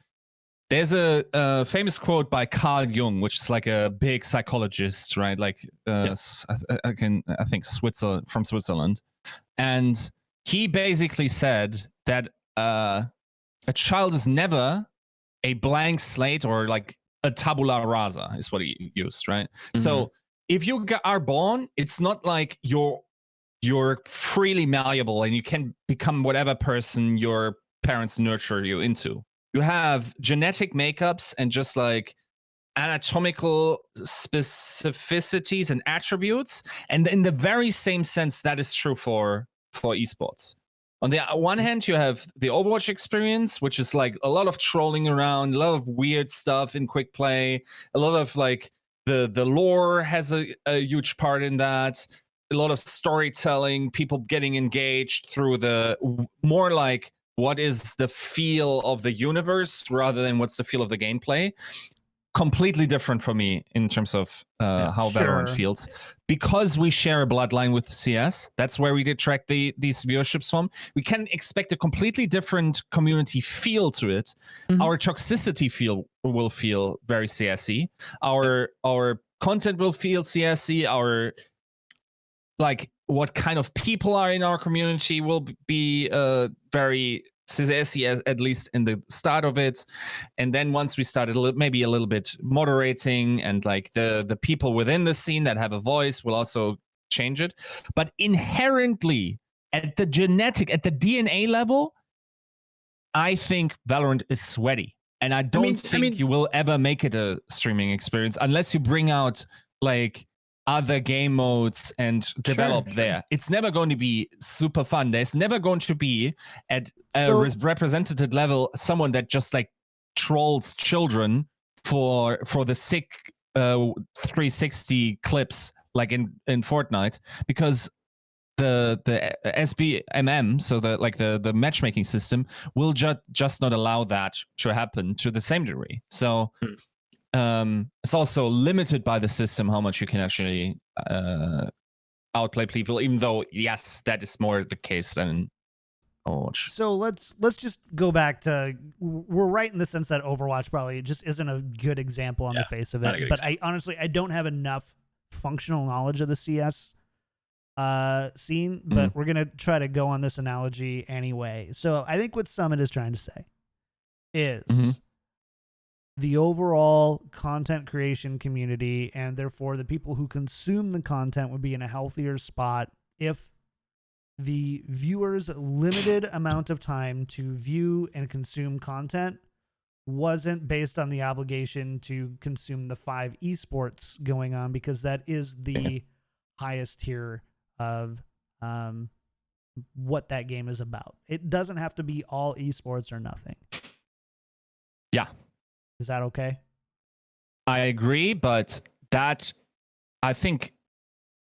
There's a famous quote by Carl Jung, which is like a big psychologist, right? Like I think from Switzerland, and he basically said that a child is never a blank slate or like a tabula rasa is what he used, right? So if you are born, it's not like you're freely malleable and you can become whatever person your parents nurture you into. You have genetic makeups and just like anatomical specificities and attributes, and in the very same sense that is true for esports. On the one hand, you have the Overwatch experience, which is like a lot of trolling around, a lot of weird stuff in quick play, a lot of like the lore has a huge part in that, a lot of storytelling, people getting engaged through the more like what is the feel of the universe rather than what's the feel of the gameplay. Completely different for me in terms of how Valorant feels, because we share a bloodline with CS. That's where we detract these viewerships from. We can expect a completely different community feel to it. Our toxicity will feel very CSy. Our content will feel CSy. Our like what kind of people are in our community will be very CSy, at least in the start of it. And then once we started maybe a little bit moderating, and like the people within the scene that have a voice will also change it. But inherently at the DNA level, I think Valorant is sweaty. And I don't think you will ever make it a streaming experience unless you bring out like other game modes and develop there. It's never going to be super fun. There's never going to be at a representative level someone that just like trolls children for the sick 360 clips like in Fortnite, because the SBMM, so the matchmaking system, will just not allow that to happen to the same degree. So it's also limited by the system how much you can actually outplay people, even though yes, that is more the case than Overwatch. So let's just go back to, we're right in the sense that Overwatch probably just isn't a good example on the face of it. But I honestly don't have enough functional knowledge of the CS scene, but we're gonna try to go on this analogy anyway. So I think what Summit is trying to say is the overall content creation community, and therefore the people who consume the content, would be in a healthier spot if the viewers' limited amount of time to view and consume content wasn't based on the obligation to consume the 5 esports going on, because that is the highest tier of what that game is about. It doesn't have to be all esports or nothing. Yeah. Is that okay? I agree, but that, I think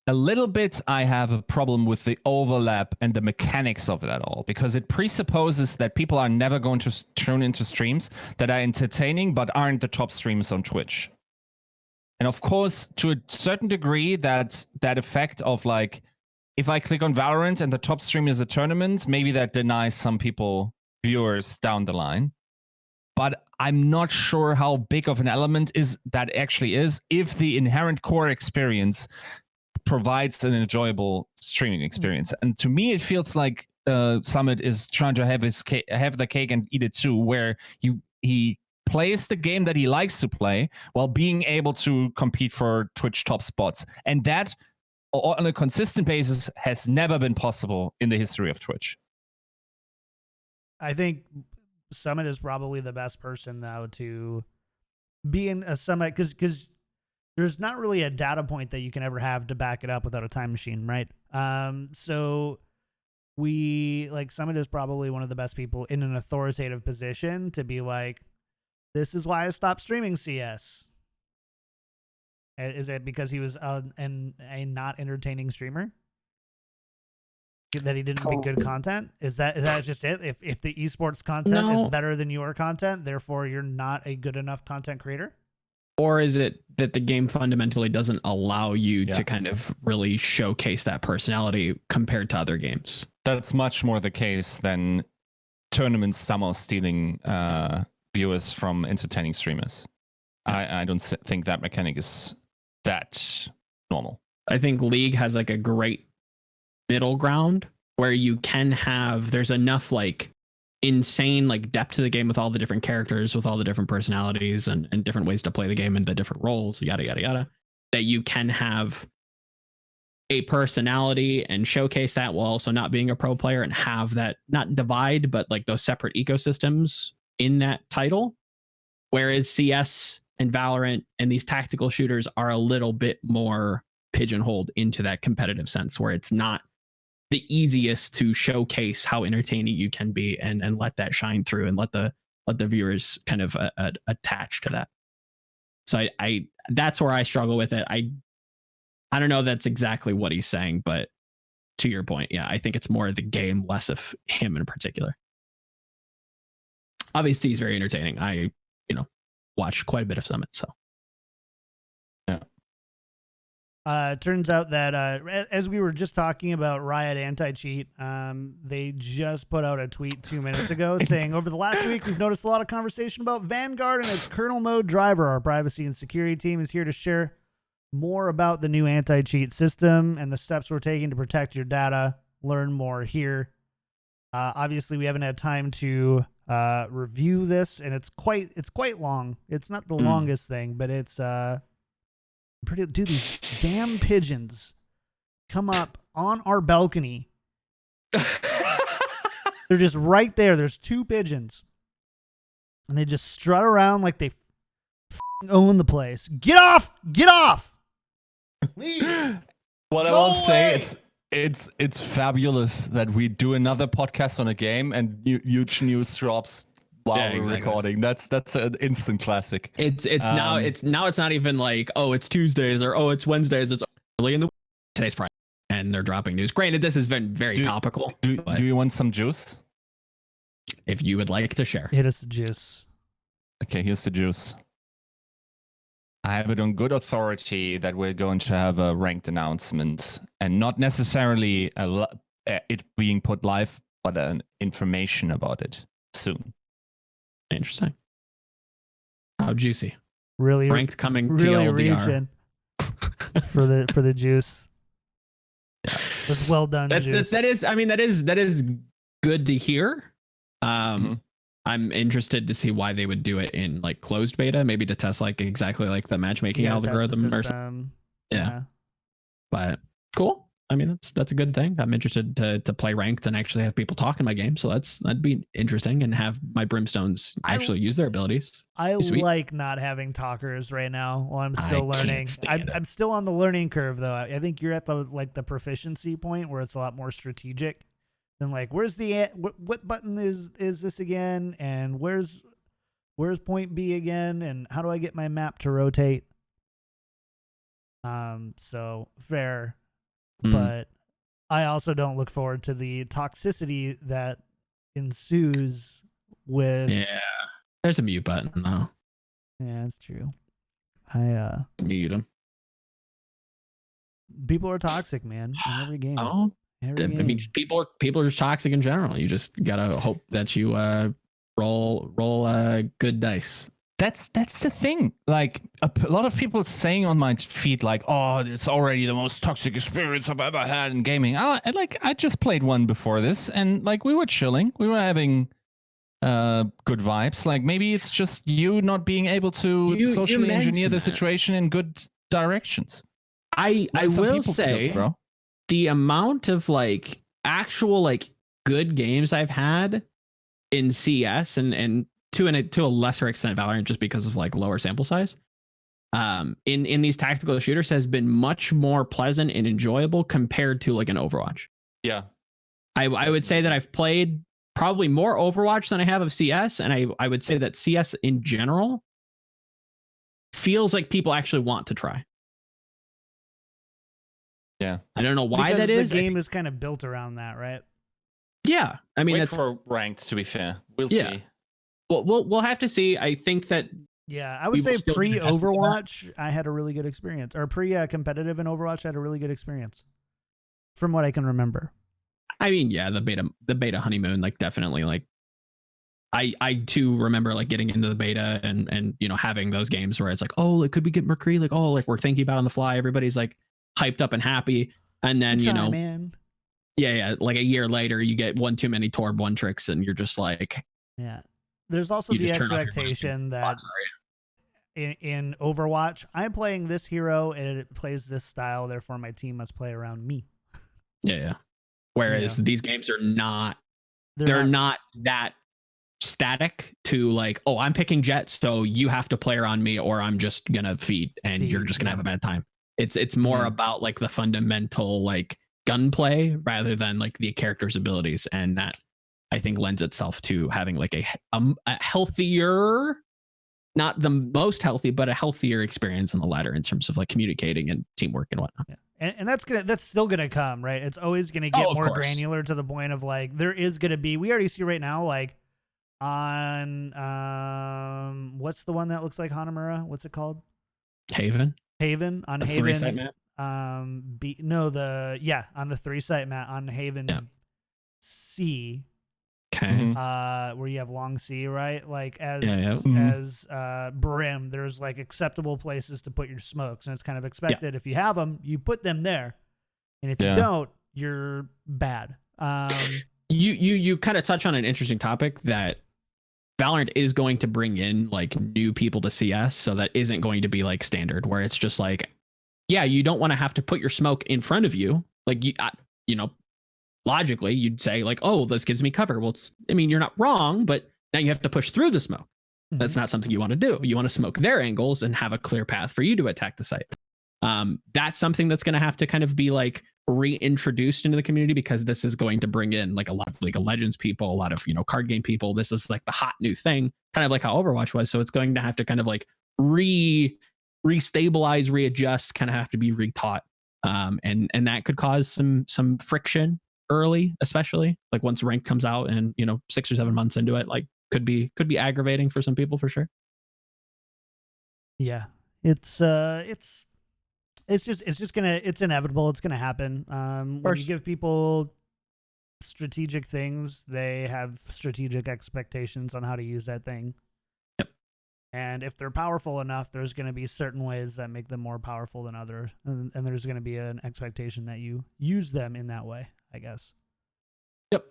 a little bit I have a problem with the overlap and the mechanics of that all, because it presupposes that people are never going to tune into streams that are entertaining but aren't the top streamers on Twitch. And of course, to a certain degree, that effect of like, if I click on Valorant and the top stream is a tournament, maybe that denies some people viewers down the line. But I'm not sure how big of an element is that actually is, if the inherent core experience provides an enjoyable streaming experience. And to me, it feels like Summit is trying to have the cake and eat it too, where he plays the game that he likes to play while being able to compete for Twitch top spots. And that, on a consistent basis, has never been possible in the history of Twitch. I think Summit is probably the best person though to be in a Summit, because there's not really a data point that you can ever have to back it up without a time machine, right? So Summit is probably one of the best people in an authoritative position to be like, this is why I stopped streaming CS. Is it because he was a not entertaining streamer? That he didn't make good content? Is that just it? If the esports content is better than your content, therefore you're not a good enough content creator? Or is it that the game fundamentally doesn't allow you to kind of really showcase that personality compared to other games? That's much more the case than tournaments somehow stealing viewers from entertaining streamers. I don't think that mechanic is that normal. I think League has like a great middle ground where you can have, there's enough like insane like depth to the game with all the different characters, with all the different personalities and different ways to play the game and the different roles, yada yada yada, that you can have a personality and showcase that while also not being a pro player, and have that not divide but like those separate ecosystems in that title. Whereas CS and Valorant and these tactical shooters are a little bit more pigeonholed into that competitive sense, where it's not the easiest to showcase how entertaining you can be and let that shine through and let the viewers kind of attach to that. So I that's where I struggle with it. I don't know that's exactly what he's saying, but to your point, yeah, I think it's more of the game, less of him in particular. Obviously, he's very entertaining. I watch quite a bit of Summit, so. Turns out that as we were just talking about Riot anti-cheat, they just put out a tweet 2 minutes ago saying, over the last week, we've noticed a lot of conversation about Vanguard and its kernel mode driver. Our privacy and security team is here to share more about the new anti-cheat system and the steps we're taking to protect your data. Learn more here. Obviously, we haven't had time to review this, and it's quite long. It's not the longest thing, but it's dude, these damn pigeons come up on our balcony. They're just right there. There's 2 pigeons, and they just strut around like they own the place. Get off! Get off! Leave. What I will say, it's fabulous that we do another podcast on a game and huge news drops while we're recording. That's an instant classic. It's now it's not even like, oh, it's Tuesdays or oh, it's Wednesdays. It's early in the week. Today's Friday and they're dropping news. Granted, this has been very topical. Do you want some juice? If you would like to share. Hit us the juice. Okay, here's the juice. I have it on good authority that we're going to have a ranked announcement, and not necessarily it being put live, but an information about it soon. Interesting. How juicy. Really ranked coming really TLDR. for the juice. Yeah. That's well done. That is good to hear. I'm interested to see why they would do it in like closed beta, maybe to test like exactly like the matchmaking algorithm or something. Yeah. But cool. I mean, that's a good thing. I'm interested to play ranked and actually have people talk in my game. So that'd be interesting, and have my brimstones actually use their abilities. I Sweet. like not having talkers right now while I'm I still can't learning. stand it. I'm still on the learning curve though. I think you're at the proficiency point where it's a lot more strategic than like, where's the what button is this again, and where's point B again, and how do I get my map to rotate? So fair, but I also don't look forward to the toxicity that ensues with. Yeah, there's a mute button though. Yeah, that's true. I Mute them. People are toxic, man, in every game. Oh, Every I mean, game. people are just toxic in general. You just gotta hope that you roll good dice. That's the thing. Like a lot of people saying on my feed, like, "Oh, it's already the most toxic experience I've ever had in gaming." I just played one before this, and like we were chilling, we were having good vibes. Like maybe it's just you not being able to socially engineer the situation in good directions. I will say, skills, bro. The amount of like actual like good games I've had in CS and to a lesser extent Valorant, just because of like lower sample size, in these tactical shooters has been much more pleasant and enjoyable compared to like an Overwatch. Yeah, I would say that I've played probably more Overwatch than I have of CS, and I would say that CS in general feels like people actually want to try. Yeah, I don't know why because that is. The game is kind of built around that, right? Yeah, I mean, wait for ranked. To be fair, we'll see. Well, we'll have to see. I think that. Yeah, I would say pre-Overwatch, I had a really good experience, or pre-competitive in Overwatch, I had a really good experience, from what I can remember. I mean, yeah, the beta honeymoon, like definitely, like I too remember like getting into the beta and you know having those games where it's like, oh, like could we get Mercury? Like, oh, like we're thinking about it on the fly. Everybody's like hyped up and happy, and then man. Yeah, like a year later, you get one too many Torb one tricks, and you're just like, yeah. There's also the expectation that in Overwatch, I'm playing this hero and it plays this style, therefore my team must play around me. Yeah. Whereas these games are not, they're not that static to like, oh, I'm picking Jet, so you have to play around me, or I'm just gonna feed and you're just gonna have a bad time. It's more about like the fundamental like gunplay rather than like the character's abilities, and that I think lends itself to having like a healthier, not the most healthy, but a healthier experience on the ladder in terms of like communicating and teamwork and whatnot. Yeah. And that's still gonna come, right? It's always gonna get more granular to the point of like there is gonna be. We already see right now, like on what's the one that looks like Hanamura? What's it called? Haven on the Haven 3-site map. On the 3-site map on Haven C. Okay. Where you have long C, right? Like as Brim, there's like acceptable places to put your smokes, and it's kind of expected. If you have them, you put them there, and if you don't, you're bad. You kind of touch on an interesting topic that Valorant is going to bring in like new people to CS, so that isn't going to be like standard, where it's just like, yeah, you don't want to have to put your smoke in front of you, like you know. Logically, you'd say like, oh, this gives me cover. Well, I mean, you're not wrong, but now you have to push through the smoke. Mm-hmm. That's not something you want to do. You want to smoke their angles and have a clear path for you to attack the site. That's something that's going to have to kind of be like reintroduced into the community, because this is going to bring in like a lot of League of Legends people, a lot of, you know, card game people. This is like the hot new thing, kind of like how Overwatch was. So it's going to have to kind of like restabilize, readjust, kind of have to be retaught. And that could cause some friction early, especially like once rank comes out and, you know, 6 or 7 months into it, like could be aggravating for some people for sure. Yeah, it's inevitable. It's gonna happen. When you give people strategic things, they have strategic expectations on how to use that thing. Yep. And if they're powerful enough, there's going to be certain ways that make them more powerful than others, and there's going to be an expectation that you use them in that way, I guess. Yep.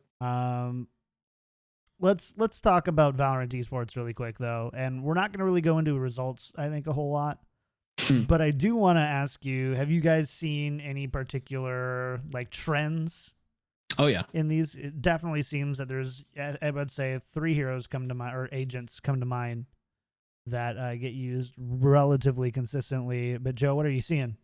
Let's talk about Valorant esports really quick though, and we're not going to really go into results, I think, a whole lot. But I do want to ask you, have you guys seen any particular like trends Oh yeah. in these? It definitely seems that there's, I would say, 3 heroes come to mind, or agents come to mind, that get used relatively consistently. But Joe, what are you seeing?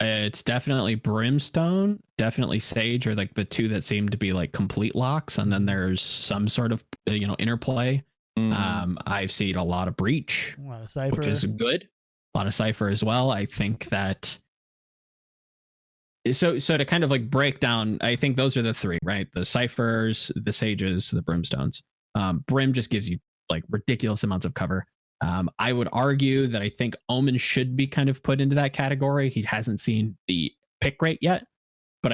It's definitely Brimstone, definitely Sage are like the two that seem to be like complete locks, and then there's some sort of interplay. I've seen a lot of Breach, A lot of Cypher, which is good. A lot of Cypher as well. I think that so to kind of like break down, I think those are the 3, right? The Cyphers, the Sages, the Brimstones. Brim just gives you like ridiculous amounts of cover. I would argue that I think Omen should be kind of put into that category. He hasn't seen the pick rate yet, but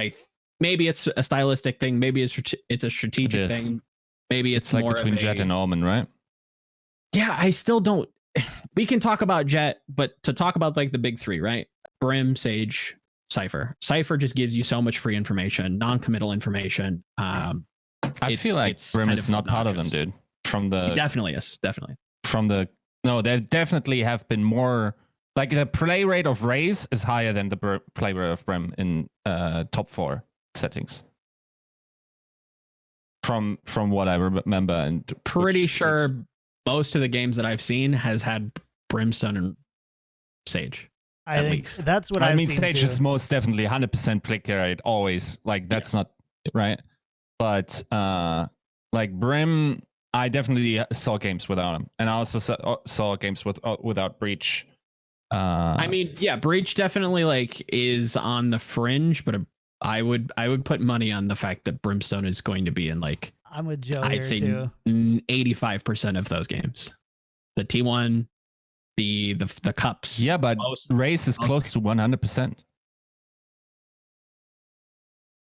maybe it's a stylistic thing. Maybe it's a strategic thing. Maybe it's like more between Jet and Omen, right? Yeah, I still don't. We can talk about Jet, but to talk about like the big 3, right? Brim, Sage, Cypher. Cypher just gives you so much free information, non-committal information. I feel like Brim is not part of them, dude. He definitely is. Definitely. No, there definitely have been more. Like the play rate of Raze is higher than the play rate of Brim in top 4 settings. From what I remember, and pretty sure most of the games that I've seen has had Brimstone and Sage. I think least. That's what I mean. Sage too. is most definitely 100% click rate always. Like that's not right, but like Brim. I definitely saw games without him, and I also saw games without Breach. I mean, yeah, Breach definitely like is on the fringe, but I would put money on the fact that Brimstone is going to be in like I'm with Joe. I'd say too. 85% of those games. The T1, the cups. Yeah, but Race is close to 100%.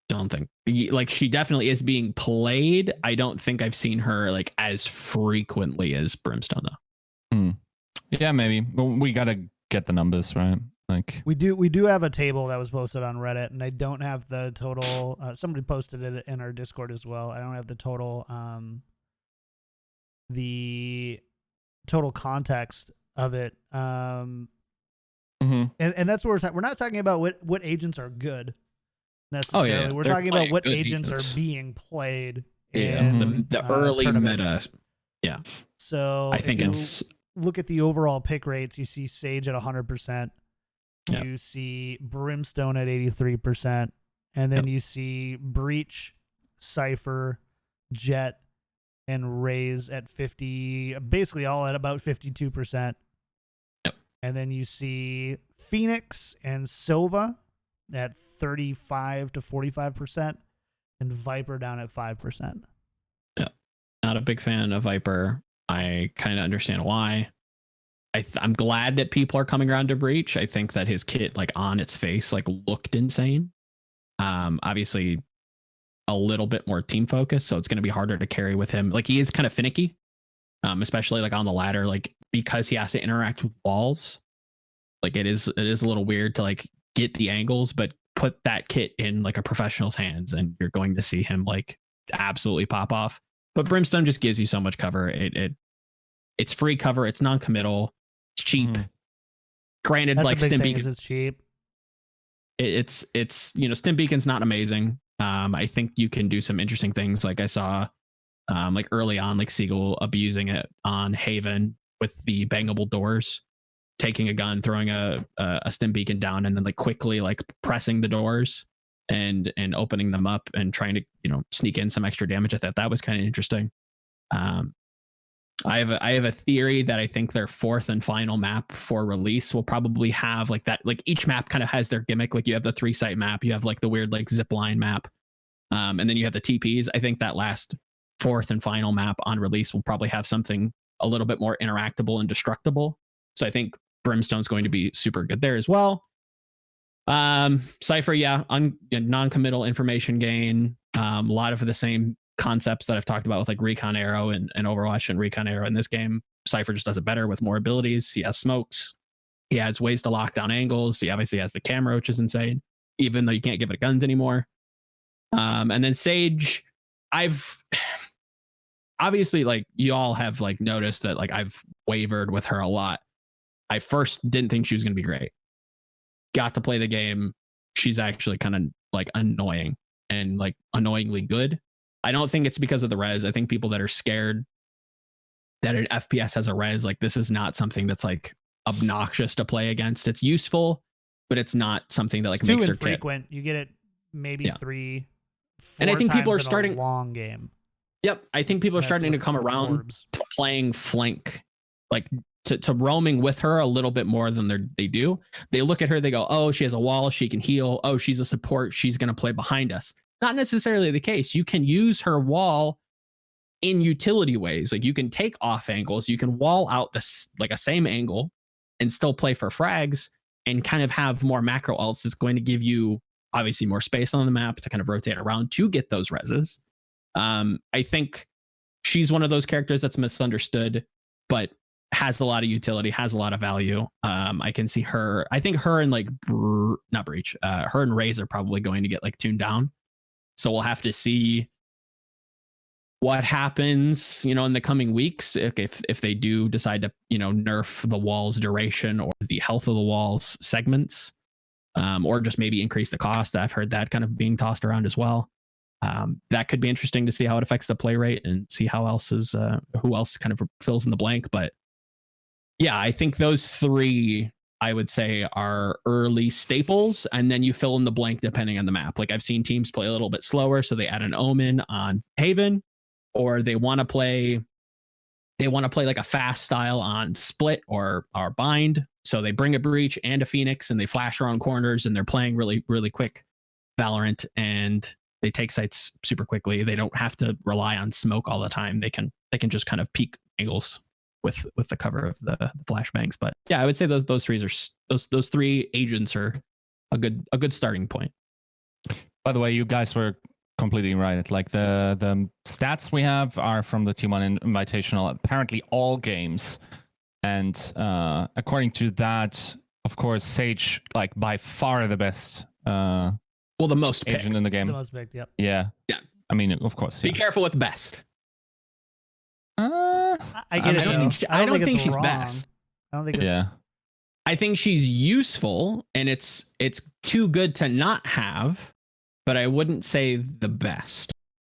Don't think like she definitely is being played. I don't think I've seen her like as frequently as Brimstone though. Yeah, maybe. But we gotta get the numbers right. Like we do have a table that was posted on Reddit, and I don't have the total. Somebody posted it in our Discord as well. I don't have the total context of it. And that's what we're not talking about what agents are good necessarily. Oh, yeah. We're talking about what agents are being played in the early tournaments. meta. Yeah. So I think it's look at the overall pick rates. You see Sage at 100%. Yep. You see Brimstone at 83%, and then you see Breach, Cypher, Jet, and Raze at 50, basically all at about 52%. Yep. And then you see Phoenix and Sova at 35 to 45%, and Viper down at 5%. Yeah, not a big fan of Viper. I kind of understand why. I'm glad that people are coming around to Breach. I think that his kit, like on its face, like looked insane. Obviously, a little bit more team focused, so it's going to be harder to carry with him. Like he is kind of finicky, especially like on the ladder, like because he has to interact with walls. Like it is a little weird to like get the angles, but put that kit in like a professional's hands, and you're going to see him like absolutely pop off. But Brimstone just gives you so much cover. It's free cover. It's non-committal. It's cheap. Granted, That's like Stim Beacon, it's cheap. It's Stim Beacon's not amazing. I think you can do some interesting things. Like I saw, like early on, like Siegel abusing it on Haven with the bangable doors, taking a gun, throwing a Stim Beacon down, and then like quickly like pressing the doors and opening them up and trying to sneak in some extra damage. I thought that was kind of interesting. I have a theory that I think their 4th and final map for release will probably have like that. Like each map kind of has their gimmick. Like you have the 3-site map, you have like the weird like zip line map, and then you have the TPs. I think that last 4th and final map on release will probably have something a little bit more interactable and destructible. So I think Brimstone's going to be super good there as well. Cypher, non-committal information gain. A lot of the same concepts that I've talked about with like Recon Arrow and Overwatch and Recon Arrow in this game. Cypher just does it better with more abilities. He has smokes. He has ways to lock down angles. He obviously has the camera, which is insane, even though you can't give it guns anymore. And then Sage, I've obviously like you all have like noticed that like I've wavered with her a lot. I first didn't think she was going to be great. Got to play the game. She's actually kind of like annoying and like annoyingly good. I don't think it's because of the res. I think people that are scared that an FPS has a res, like this is not something that's like obnoxious to play against. It's useful, but it's not something that like it's makes too her kit. infrequent. You get it maybe 3-4 And I think people are times in starting a long game. Yep, I think people are That's starting to with come around orbs. to playing flank, like to roaming with her a little bit more than they do. They look at her, they go, "Oh, she has a wall, she can heal. Oh, she's a support, she's going to play behind us." Not necessarily the case. You can use her wall in utility ways. Like you can take off angles, you can wall out this like a same angle and still play for frags and kind of have more macro ults that's going to give you obviously more space on the map to kind of rotate around to get those reses. I think she's one of those characters that's misunderstood, but has a lot of utility, has a lot of value. I can see her. I think her and like not Breach, her and Raze are probably going to get like tuned down. So we'll have to see what happens, you know, in the coming weeks if they do decide to, you know, nerf the wall's duration or the health of the wall's segments, or just maybe increase the cost. I've heard that kind of being tossed around as well. That could be interesting to see how it affects the play rate and see how else is who else kind of fills in the blank. But yeah, I think those three I would say are early staples, and then you fill in the blank depending on the map. Like I've seen teams play a little bit slower, so they add an Omen on Haven, or they want to play like a fast style on Split or Bind, so they bring a Breach and a Phoenix and they flash around corners and they're playing really really quick Valorant, and they take sites super quickly. They don't have to rely on smoke all the time. They can just kind of peek angles with the cover of the flashbangs. But yeah, I would say those three agents are a good starting point. By the way, you guys were completely right. Like the stats we have are from the T1 Invitational, apparently all games. And according to that, of course, Sage, like by far the best the most agent picked. in the game. The most picked, yep. Yeah. I mean, of course. Be Yeah. careful with best. I get it. I don't think she's wrong. best. I don't think it's Yeah. I think she's useful, and it's too good to not have, but I wouldn't say the best.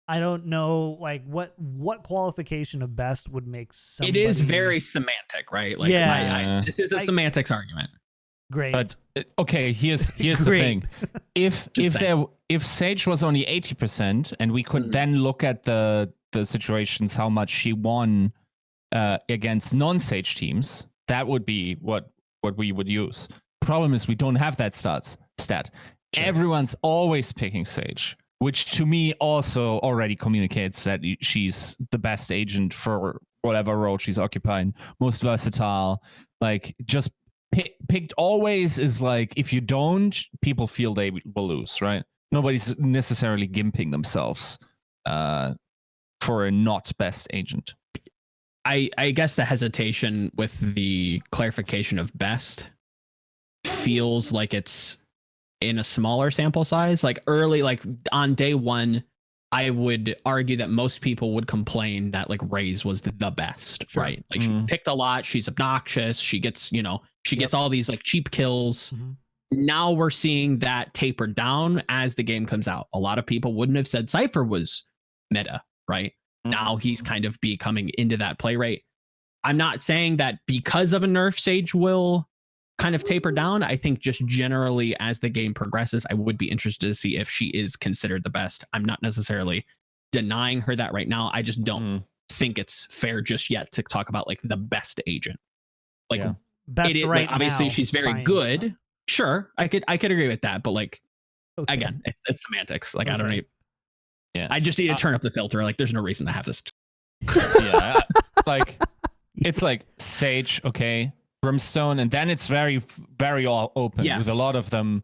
I don't know, like what qualification of best would make somebody... It is very semantic, right? Like, Yeah. this is a semantics argument. great. But okay, here's the Great. thing. If Sage was only 80% and we could then look at the situations how much she won against non-Sage teams, that would be what we would use. Problem is we don't have that stat. Sure. Everyone's always picking Sage, which to me also already communicates that she's the best agent for whatever role she's occupying, most versatile. Like just picked always is like, if you don't, people feel they will lose, right? Nobody's necessarily gimping themselves for a not best agent. I guess the hesitation with the clarification of best feels like it's in a smaller sample size. Like early, like on day one, I would argue that most people would complain that like Raze was the best, sure. Right? Like she picked a lot, she's obnoxious, she gets, gets all these like cheap kills. Now we're seeing that taper down as the game comes out. A lot of people wouldn't have said Cypher was meta, right? Now he's kind of becoming into that play rate. I'm not saying that because of a nerf, Sage will kind of taper down. I think just generally as the game progresses, I would be interested to see if she is considered the best. I'm not necessarily denying her that right now. I just don't think it's fair just yet to talk about like the best agent. Like best right now. Obviously she's very good. Sure, I could agree with that, but like again, it's semantics. Like I don't need. Yeah, I just need to turn up the filter. Like, there's no reason to have this. Yeah, like it's like Sage, okay, Brimstone, and then it's very, very all open with a lot of them.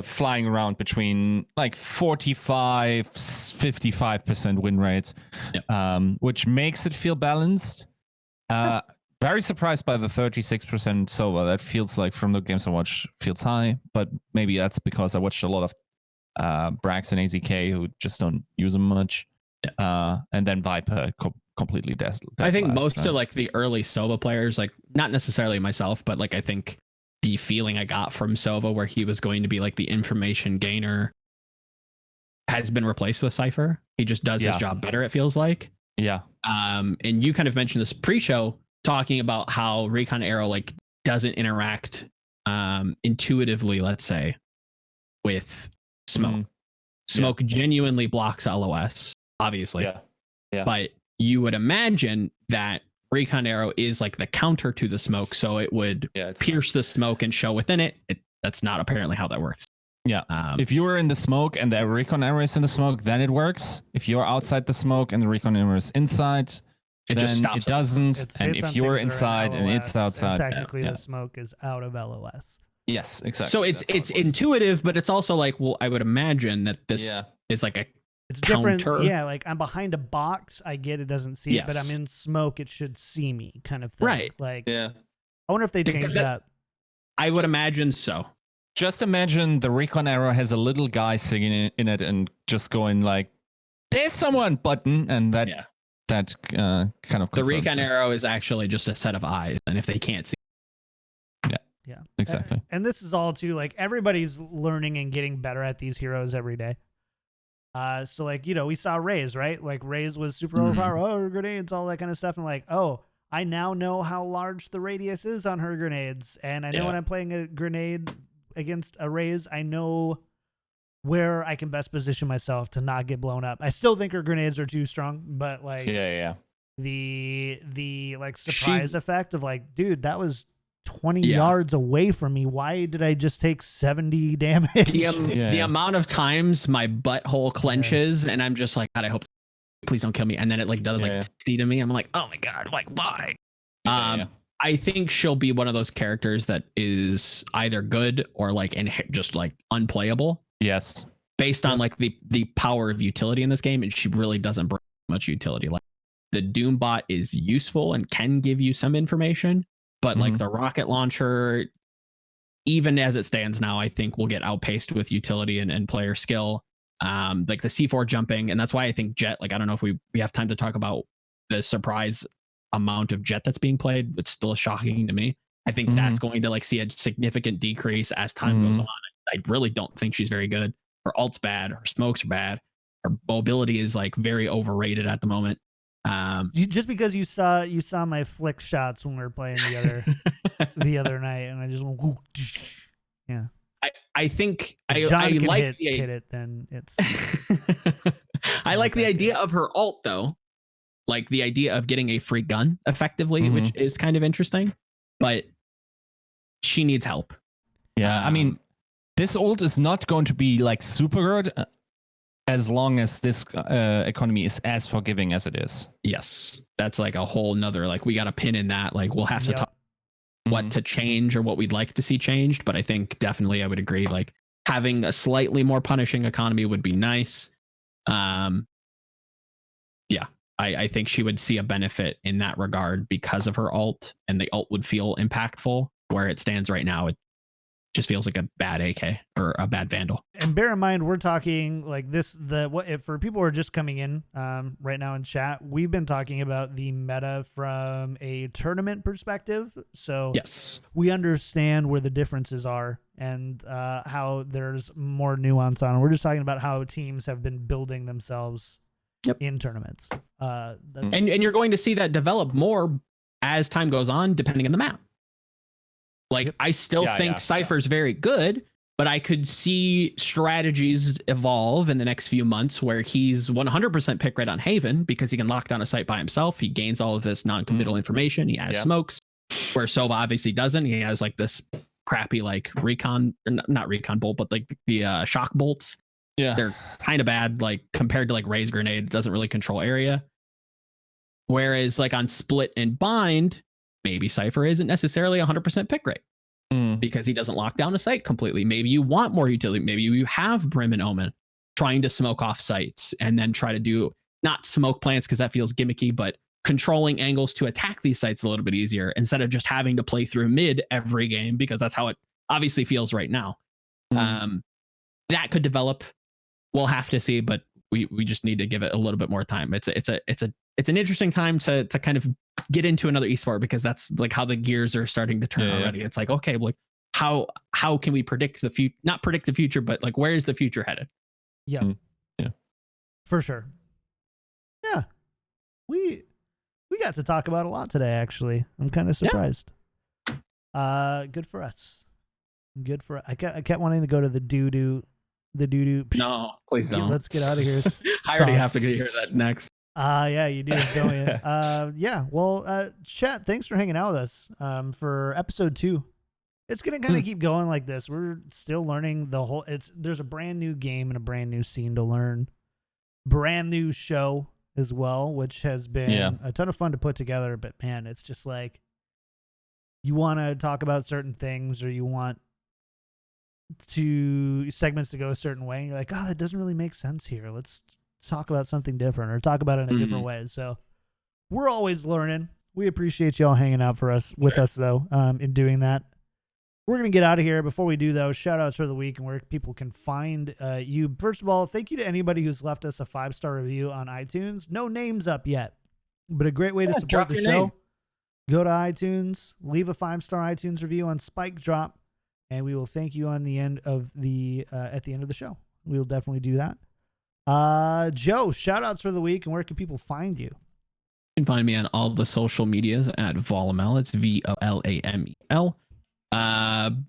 Flying around between like 45-55% win rates, which makes it feel balanced. Very surprised by the 36% Sova. That feels like from the games I watched feels high, but maybe that's because I watched a lot of Brax and AZK who just don't use them much, and then Viper completely dead. I think last, most right? of like the early Sova players, like not necessarily myself, but like I think the feeling I got from Sova where he was going to be like the information gainer has been replaced with Cypher. He just does his job better, it feels like. Yeah. And you kind of mentioned this pre-show talking about how Recon Arrow like doesn't interact intuitively, let's say, with Smoke. Smoke genuinely blocks LOS, obviously. Yeah. But you would imagine that Recon Arrow is like the counter to the Smoke, so it would pierce the Smoke and show within it. That's not apparently how that works. Yeah. If you are in the smoke and the Recon Arrow is in the smoke, then it works. If you're outside the smoke and the Recon Arrow is inside, it just stops. It doesn't. It's And based on if you're things that are in inside and it's LOS, outside, and technically the smoke is out of LOS. Yes, exactly. So it's intuitive, but it's also like, well, I would imagine that this is like a it's counter. Different. Yeah, like I'm behind a box, I get it doesn't see it, but I'm in smoke, it should see me, kind of thing. Right. Like, I wonder if they changed that. I would imagine so. Just imagine the Recon Arrow has a little guy singing in it and just going like, "There's someone!" button, and that kind of the Recon Arrow is actually just a set of eyes, and if they can't see, yeah, exactly. And this is all too like everybody's learning and getting better at these heroes every day. So like we saw Raze, right? Like Raze was super overpowered, grenades, all that kind of stuff, and like I now know how large the radius is on her grenades, and I know when I'm playing a grenade against a Raze, I know where I can best position myself to not get blown up. I still think her grenades are too strong, but like the like surprise effect of like, dude, that was 20 yards away from me. Why did I just take 70 damage? The amount of times my butthole clenches and I'm just like, God, I hope please don't kill me. And then it like does like 60 to me. I'm like, oh my God, like why? I think she'll be one of those characters that is either good or like just like unplayable. Yes. Based on like the power of utility in this game, and she really doesn't bring much utility. Like the Doombot is useful and can give you some information, but like the rocket launcher, even as it stands now, I think will get outpaced with utility and player skill. Like the C4 jumping, and that's why I think Jet. Like I don't know if we have time to talk about the surprise amount of Jet that's being played. It's still shocking to me. I think that's going to like see a significant decrease as time goes on. I really don't think she's very good. Her ult's bad. Her smokes are bad. Her mobility is like very overrated at the moment. Just because you saw my flick shots when we were playing the other night, and I just went, yeah. I think if I like hit it, then it's. I like the idea of her ult though. Like the idea of getting a free gun effectively, which is kind of interesting, but she needs help. Yeah, I mean, this ult is not going to be like super good as long as this economy is as forgiving as it is. Yes, that's like a whole nother, like we got to pin in that. Like we'll have to talk what to change or what we'd like to see changed. But I think definitely I would agree, like having a slightly more punishing economy would be nice. Yeah. I think she would see a benefit in that regard because of her ult, and the ult would feel impactful. Where it stands right now, it just feels like a bad AK or a bad Vandal. And bear in mind, we're talking like this. For people who are just coming in right now in chat, we've been talking about the meta from a tournament perspective. So yes, we understand where the differences are and how there's more nuance on it. We're just talking about how teams have been building themselves in tournaments. And you're going to see that develop more as time goes on, depending on the map. Like I still think Cypher's very good, but I could see strategies evolve in the next few months where he's 100% pick right on Haven because he can lock down a site by himself. He gains all of this non-committal information. He has smokes, where Sova obviously doesn't. He has like this crappy like recon, not recon bolt, but like the shock bolts. Yeah, they're kind of bad, like compared to like Raze Grenade, doesn't really control area. Whereas like on Split and Bind, maybe Cypher isn't necessarily 100% pick rate because he doesn't lock down a site completely. Maybe you want more utility. Maybe you have Brim and Omen trying to smoke off sites and then try to do not smoke plants because that feels gimmicky, but controlling angles to attack these sites a little bit easier instead of just having to play through mid every game, because that's how it obviously feels right now. That could develop. We'll have to see, but we just need to give it a little bit more time. It's a it's an interesting time to kind of get into another esport, because that's like how the gears are starting to turn already. It's like, okay, like how can we predict the future? Not predict the future, but like where is the future headed? Yeah, for sure. Yeah, we got to talk about a lot today. Actually, I'm kind of surprised. Good for us. Good for I kept wanting to go to the doo-doo. No, please don't. Let's get out of here. I already have to hear that next. Yeah, you do, don't you? Yeah. Well, chat, thanks for hanging out with us for episode 2. It's gonna kind of keep going like this. We're still learning the whole. There's a brand new game and a brand new scene to learn. Brand new show as well, which has been a ton of fun to put together. But man, it's just like you want to talk about certain things, or you want segments to go a certain way, and you're like, oh, that doesn't really make sense here. Let's talk about something different, or talk about it in a different way. So we're always learning. We appreciate y'all hanging out with us though, in doing that. We're going to get out of here. Before we do, though, shout-outs for the week and where people can find you. First of all, thank you to anybody who's left us a 5-star review on iTunes. No names up yet, but a great way to support the show. Name. Go to iTunes, leave a 5-star iTunes review on Spike Drop, and we will thank you on the end of the at the end of the show. We will definitely do that. Joe, shout-outs for the week, and where can people find you? You can find me on all the social medias at Volamel. It's VOLAMEL.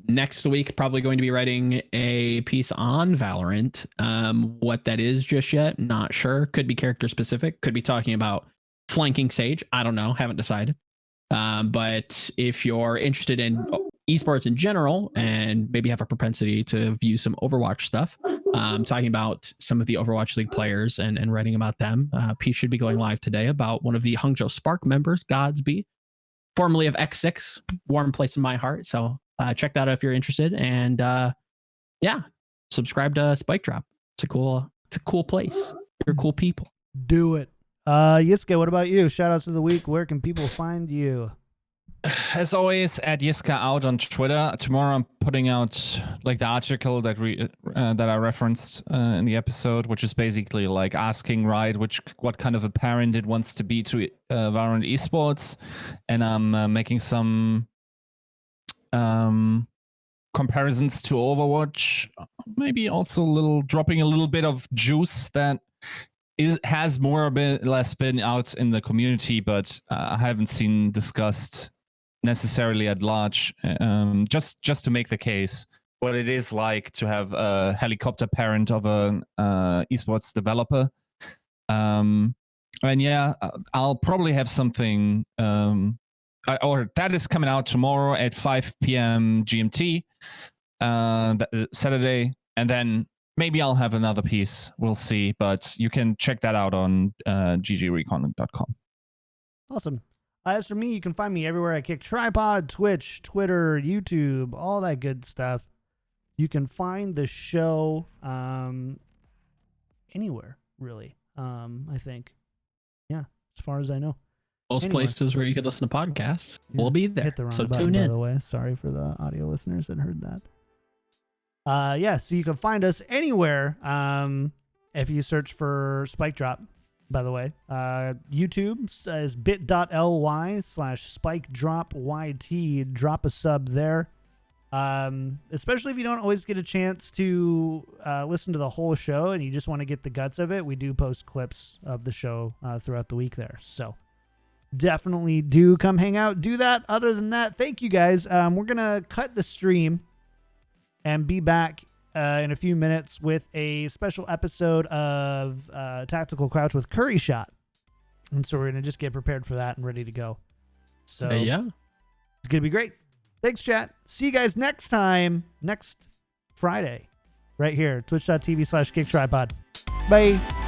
Next week, probably going to be writing a piece on Valorant. What that is just yet, not sure. Could be character specific. Could be talking about flanking Sage. I don't know. Haven't decided. But if you're interested in esports in general and maybe have a propensity to view some Overwatch stuff, talking about some of the Overwatch League players and writing about them, piece should be going live today about one of the Hangzhou Spark members, Godsby, formerly of X6, warm place in my heart. So check that out if you're interested. And subscribe to Spike Drop. It's a cool place. You're cool people. Do it. Yiska, what about you? Shout outs of the week. Where can people find you? As always, at Yiska out on Twitter. Tomorrow I'm putting out like the article that I referenced in the episode, which is basically like asking Riot what kind of a parent it wants to be to Valorant esports, and I'm making some comparisons to Overwatch, maybe also dropping a little bit of juice that has more or less been out in the community, but I haven't seen discussed necessarily at large, just to make the case what it is like to have a helicopter parent of an esports developer. And I'll probably have something, or that is coming out tomorrow at 5 p.m. GMT, Saturday, and then maybe I'll have another piece. We'll see, but you can check that out on ggrecon.com. Awesome. As for me, you can find me everywhere at KickedTripod, Twitch, Twitter, YouTube, all that good stuff. You can find the show anywhere, really, I think. Yeah, as far as I know. Most places where you could listen to podcasts, we'll be there. Hit the wrong so button, tune in. By the way, sorry for the audio listeners that heard that. So you can find us anywhere if you search for Spike Drop. By the way, YouTube is bit.ly/SpikeDropYT. Drop a sub there. Especially if you don't always get a chance to listen to the whole show and you just want to get the guts of it, we do post clips of the show throughout the week there. So definitely do come hang out, do that. Other than that, thank you guys. We're going to cut the stream and be back in a few minutes with a special episode of Tactical Crouch with Curry Shot. And so we're going to just get prepared for that and ready to go. So it's going to be great. Thanks, chat. See you guys next time, next Friday, right here, twitch.tv/KickedTripod. Bye.